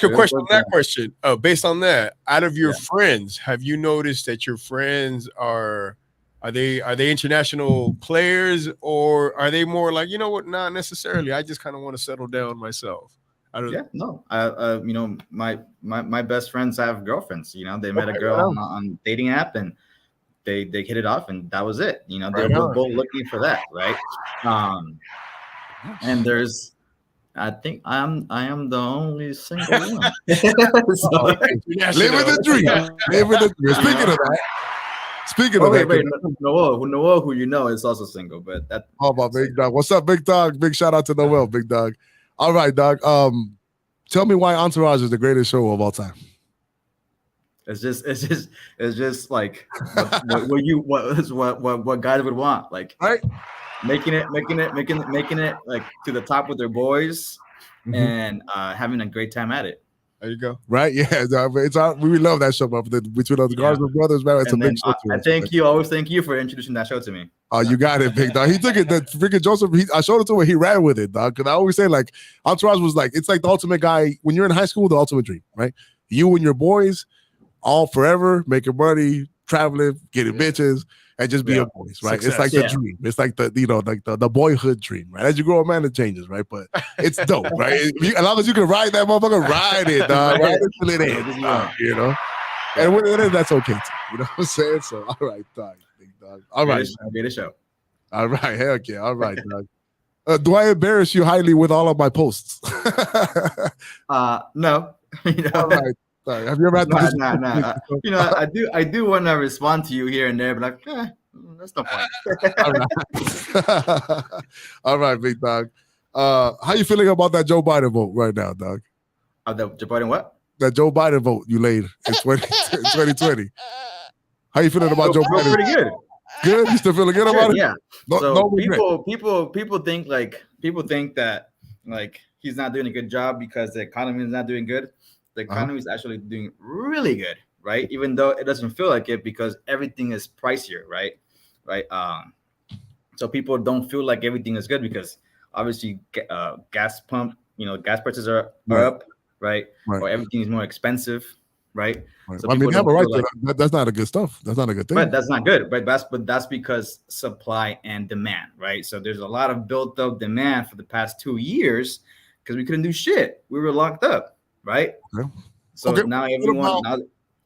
you a question on that question. Based on that, out of your friends, have you noticed that your friends are they international players, or are they more like, you know what, not necessarily, I just kind of want to settle down myself?
Yeah, no. You know, my best friends have girlfriends. You know, they met a girl on dating app and they hit it off, and that was it. You know, they were both looking for that, right? And there's, I think I am the only single one.
Living the dream. Living the dream. Speaking of that. Speaking of that,
wait, Noel, who you know, is also single, but that.
Oh, my big dog. What's up, big dog? Big shout out to Noel, big dog. All right, dog. Tell me why Entourage is the greatest show of all time.
It's just like what guys would want, like
right,
making it like to the top with their boys, and having a great time at it.
There you go. Right? Yeah, it's we love that show, man. Between the Garza brothers, man, it's a big show.
I always thank you for introducing that show to me.
Oh, you got it, big dog. He took it. The freaking Joseph. I showed it to him. He ran with it, dog. Because I always say, like, Entourage was like, it's like the ultimate guy when you're in high school. The ultimate dream, right? You and your boys, all forever, making money, traveling, getting bitches, and just be a boys, right?
Success.
It's like the dream. It's like the boyhood dream, right? As you grow up, man, it changes, right? But it's dope, right? As long as you can ride that motherfucker, ride it, dog. Ride it till it ends, you know. And when it ends, that's okay too. You know what I'm saying? So, all right, dog, big dog. All right,
get a show.
All right, heck yeah. All right, dog. Do I embarrass you highly with all of my posts?
No. You know?
All right. Sorry. Have you ever had
nah. You know, I do want to respond to you here and there, but like, that's no point.
All right. All right, big dog. How you feeling about that Joe Biden vote right now, dog?
The Joe Biden what?
That Joe Biden vote you laid in 2020. How you feeling about Joe Biden?
Pretty good.
Good? You still feeling good about it?
Yeah.
No
people think that like he's not doing a good job because the economy is not doing good. The economy is actually doing really good, right? Even though it doesn't feel like it because everything is pricier, right? So people don't feel like everything is good because obviously gas prices are up, right? Or everything is more expensive, right? So
I mean, have a right to that. That's not a good stuff. That's not a good thing.
But that's not good, right? That's because supply and demand, right? So there's a lot of built up demand for the past 2 years because we couldn't do shit. We were locked up. Right.
Okay.
So now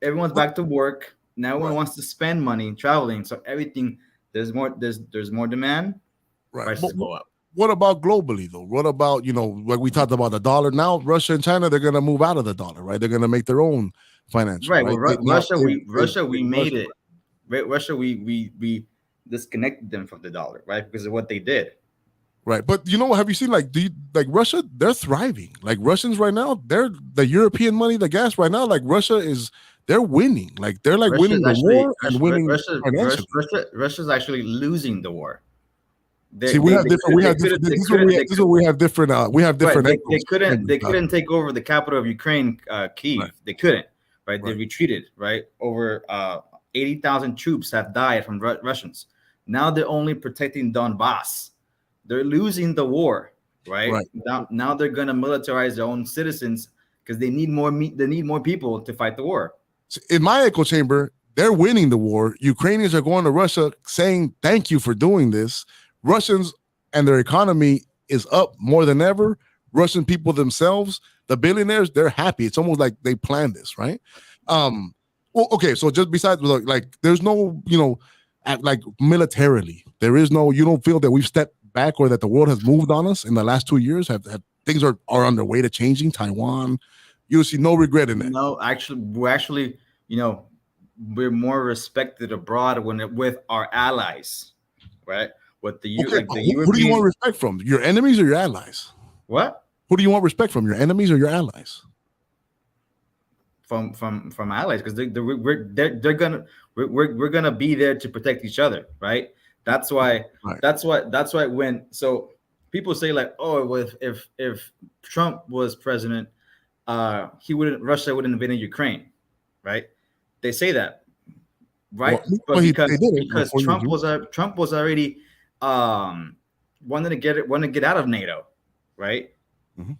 everyone's back to work. Now everyone wants to spend money traveling. So everything there's more demand.
Right.
Prices go up.
What about globally though? What about, like we talked about the dollar? Now Russia and China, they're gonna move out of the dollar, right? They're gonna make their own financial.
Right. Well, Russia, we made it. Right. Russia, we disconnected them from the dollar, right? Because of what they did.
Right, but have you seen like Russia? They're thriving. Like Russians right now, they're the European money, the gas right now. Like they're winning. Like they're like winning the war and winning.
Russia's actually losing the war.
This is where we have different.
They couldn't take over the capital of Ukraine, Kyiv. Right. They couldn't. Right, they retreated. Right, over 80,000 troops have died from Russians. Now they're only protecting Donbass. They're losing the war, right? Now they're gonna militarize their own citizens because they need more people to fight the war.
In my echo chamber, they're winning the war. Ukrainians are going to Russia saying thank you for doing this. Russians and their economy is up more than ever. Russian people themselves, the billionaires, they're happy. It's almost like they planned this, right? Well, okay, so just besides like there's no, like militarily, there is no, you don't feel that we've stepped back or that the world has moved on us in the last 2 years? Have things are on their way to changing? Taiwan, you see no regret in that.
No, we're we're more respected abroad with our allies, right? With the
who do you want respect from? Your enemies or your allies?
What?
Who do you want respect from? Your enemies or your allies?
From allies, because we're gonna be there to protect each other, right? That's why when people say like, oh, if Trump was president, Russia wouldn't invade Ukraine, right? They say that, right? But because Trump was already wanted to get out of NATO, right? Mm-hmm.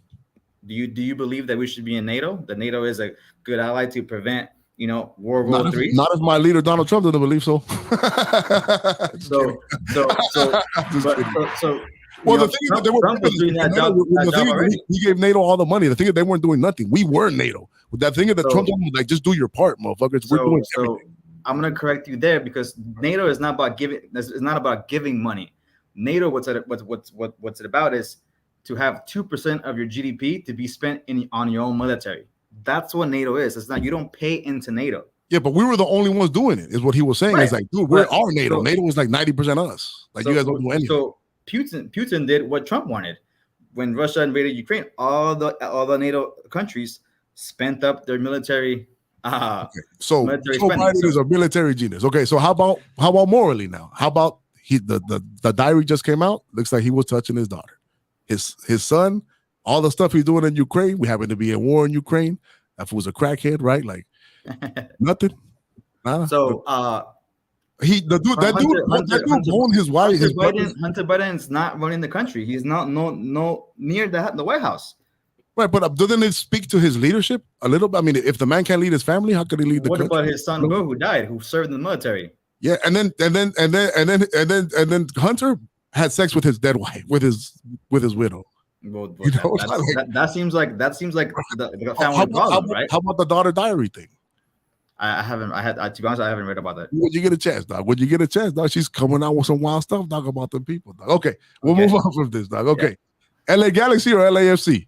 Do you believe that we should be in NATO? That NATO is a good ally to prevent World War III?
Not if my leader Donald Trump doesn't believe so. Well, the thing is that they were
Trump was doing that job,
he gave NATO all the money. The thing is they weren't doing nothing. We were NATO. That thing is that Trump was like, just do your part, motherfuckers. We're doing everything.
I'm gonna correct you there because NATO is not about giving. It's not about giving money. NATO, what's it about is to have 2% of your GDP to be spent on your own military. That's what NATO is. It's not, you don't pay into NATO.
Yeah, but we were the only ones doing it, is what he was saying. Right. It's like, dude, we're our NATO. NATO was like 90% us. Like, you guys don't do anything.
So Putin did what Trump wanted. When Russia invaded Ukraine, all the NATO countries spent up their military.
So Biden is a military genius. Okay, so how about morally now? How about the diary just came out? Looks like he was touching his daughter, his son, all the stuff he's doing in Ukraine. We happen to be in war in Ukraine. That was a crackhead, right? Like nothing. Nada.
So
that dude owned his wife.
Hunter Biden's not running the country. He's not near the White House.
Right, but doesn't it speak to his leadership a little bit? I mean, if the man can't lead his family, how could he lead the country?
What about his son, Will, who died, who served in the military?
Yeah, and then Hunter had sex with his dead wife, with his widow.
Well, that seems like the family problem, right?
How about the daughter diary thing?
To be honest, I haven't read about that.
When you get a chance, dog. When you get a chance, dog, she's coming out with some wild stuff, dog, about them people, dog. Okay, we'll move on from this, dog. Okay, yeah. LA Galaxy or LAFC?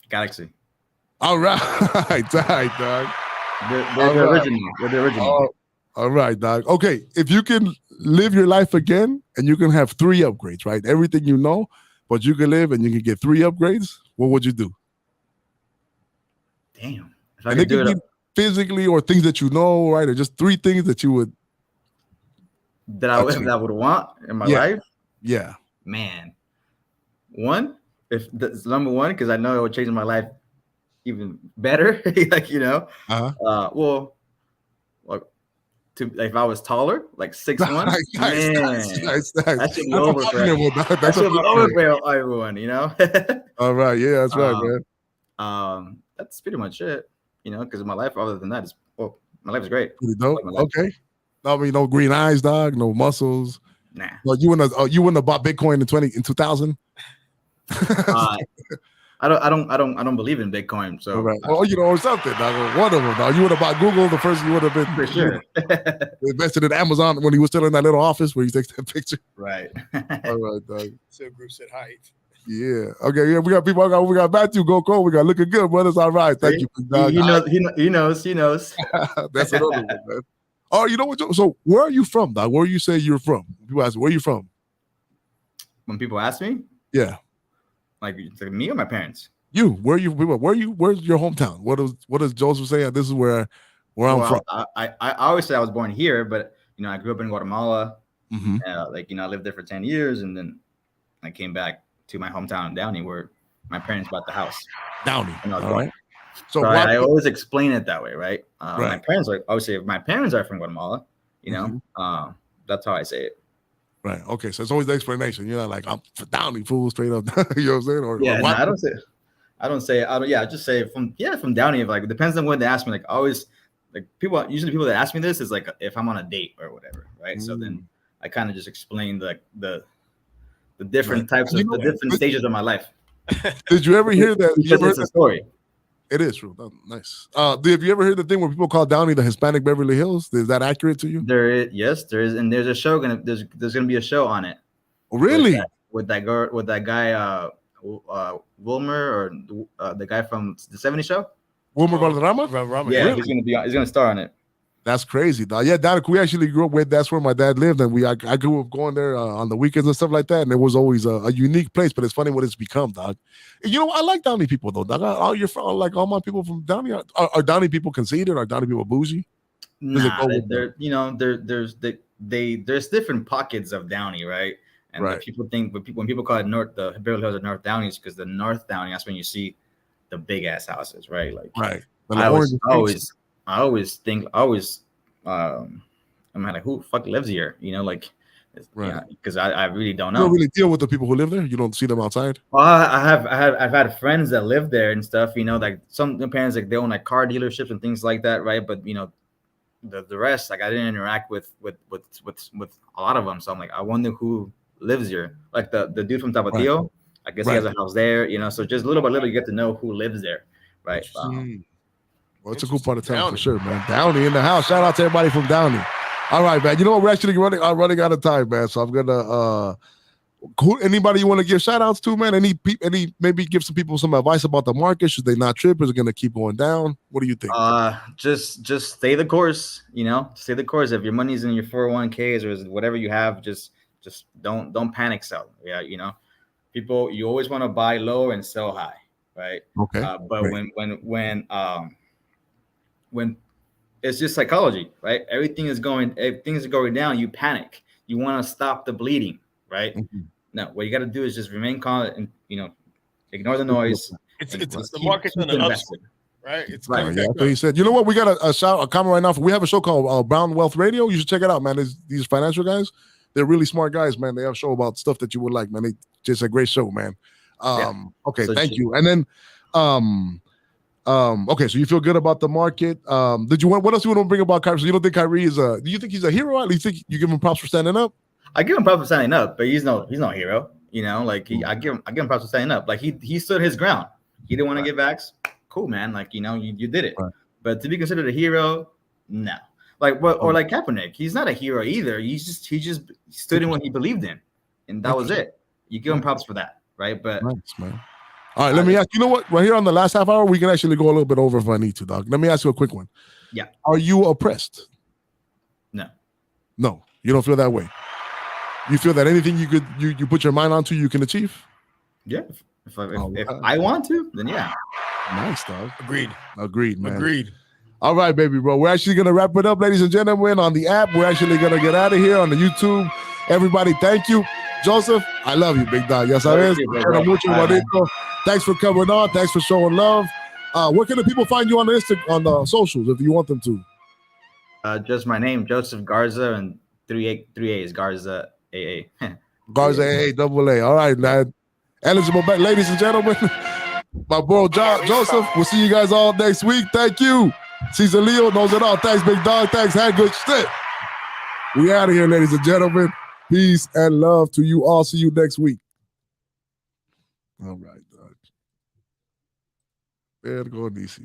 Galaxy.
All right, dog.
We're the original.
All right, dog. Okay, if you can live your life again and you can have 3 upgrades, right? Everything you know, but you can live and you can get 3 upgrades, what would you do?
Damn. If
I could do it physically or things that you know, right? Or just 3 things that you would
I would want in my life.
Yeah.
Man. One, if that's number 1, because I know it would change my life even better. Like, you know. If I was taller, like 6'1", nice. That should be over for everyone, you know.
All right, yeah, that's right,
man. That's pretty much it, you know, because my life, other than that, my life is great.
Pretty dope. Okay. I mean, no green eyes, dog, no muscles.
Nah.
Well, you wouldn't have bought Bitcoin in 2000.
I don't believe in Bitcoin. So
right. Well, you know, something, dog. One of them, dog. You would have bought Google. The first you would have been
for sure.
Invested in Amazon when he was still in that little office where he takes that picture.
Right.
All right, dog.
So group said height.
Yeah. Okay. Yeah. We got people. We got Matthew. Go Cole. We got looking good, brothers. All right. Thank you, dog.
He knows.
That's another one, man. Oh, you know what? So where are you from, dog? Where you say you're from? People ask, where are you from?
When people ask me,
yeah,
like me or my parents.
You, where's your hometown? What does Joseph say? This is where I'm from.
I always say I was born here, but you know, I grew up in Guatemala.
Mm-hmm.
I lived there for 10 years, and then I came back to my hometown in Downey, where my parents bought the house.
Downey. All right.
So I always explain it that way, right? My parents are obviously, if my parents are from Guatemala, you know, that's how I say it.
Right. Okay. So it's always the explanation. You're not like, I'm for Downey, fool, straight up. You know what I'm saying?
I just say from Downey. Like, it depends on what they ask me. Like, always, like people that ask me this is like if I'm on a date or whatever, right? So then I kind of just explain the different types of the different stages of my life.
Did you ever hear that?
It's a story.
It is true. Oh, nice. Have you ever heard the thing where people call Downey the Hispanic Beverly Hills? Is that accurate to you?
There is, yes, there is, and there's a show there's gonna be a show on it.
Oh, really?
With that guy Wilmer, or the guy from the 70s Show?
Wilmer Valderrama?
Yeah, really? He's gonna star on it.
That's crazy, dog. Yeah, Downey, we actually grew up with. That's where my dad lived, and I grew up going there on the weekends and stuff like that. And it was always a unique place. But it's funny what it's become, dog. And you know, I like Downey people though, dog. All my people from Downey are Downey people conceited? Are Downey people bougie?
Nah, there's different pockets of Downey, right? And people think when people call it the Beverly Hills of North Downey, is because the North Downey, that's when you see the big ass houses, right? Like,
right.
I'm like, who the fuck lives here? You know, like, because I really don't know.
You don't really deal with the people who live there. You don't see them outside.
Well, I've had friends that live there and stuff. You know, like some parents, like they own like car dealerships and things like that, right? But you know, the rest, like I didn't interact with a lot of them. So I'm like, I wonder who lives here. Like the dude from Tapatio, I guess he has a house there. You know, so just little by little, you get to know who lives there, right?
Well, it's a cool part of town for sure, man. Downey in the house. Shout out to everybody from Downey. All right, man. You know what? We're actually running out of time, man. So I'm gonna anybody you want to give shout outs to, man? Any maybe give some people some advice about the market? Should they not trip? Is it gonna keep going down? What do you think?
Just stay the course, you know, stay the course. If your money's in your 401ks or whatever you have, just don't panic sell. Yeah, you know, people, you always want to buy low and sell high, right?
Okay.
But
great.
when it's just psychology, right? Everything is going down, you panic. You want to stop the bleeding, right? No, what you got to do is just remain calm and, you know, ignore the noise.
It's the market's on the upswing, right? It's
right. Yeah, that's what he said. You know what? We got a comment right now. We have a show called Brown Wealth Radio. You should check it out, man. These financial guys, they're really smart guys, man. They have a show about stuff that you would like, man. They just a great show, man. Okay, so thank you. And then okay, so you feel good about the market. What else do you want to bring about Kyrie? So you don't think Kyrie is do you think he's a hero? Do you think you give him props for standing up?
I give him props for standing up, but he's no hero. You know, like I give him props for standing up. Like he stood his ground. He didn't want to get vax. Cool, man. Like, you know, you did it. Right. But to be considered a hero, no. Like or like Kaepernick, he's not a hero either. He just stood in what he believed in, and that was it. You give him props for that, right? But
nice, man. All right, let me ask. You know what? Right here on the last half hour, we can actually go a little bit over if I need to, dog. Let me ask you a quick one.
Yeah.
Are you oppressed?
No.
No, you don't feel that way. You feel that anything you put your mind onto, you can achieve?
Yeah. If I want to, then yeah.
Nice, dog.
Agreed, man. Agreed.
All right, baby, bro. We're actually going to wrap it up, ladies and gentlemen, on the app. We're actually going to get out of here on the YouTube. Everybody, thank you. Joseph, I love you, big dog. Yes, I is. Thanks for coming on. Thanks for showing love. Where can the people find you on the socials if you want them to?
Just my name, Joseph Garza, and 3 A's, Garza AA.
Garza AA, double A. All right, man. Eligible back, ladies and gentlemen. My bro Joseph. We'll see you guys all next week. Thank you. CZALEO knows it all. Thanks, big dog. Thanks. Had good shit. We out of here, ladies and gentlemen. Peace and love to you all. See you next week. All right, dog. There go DC.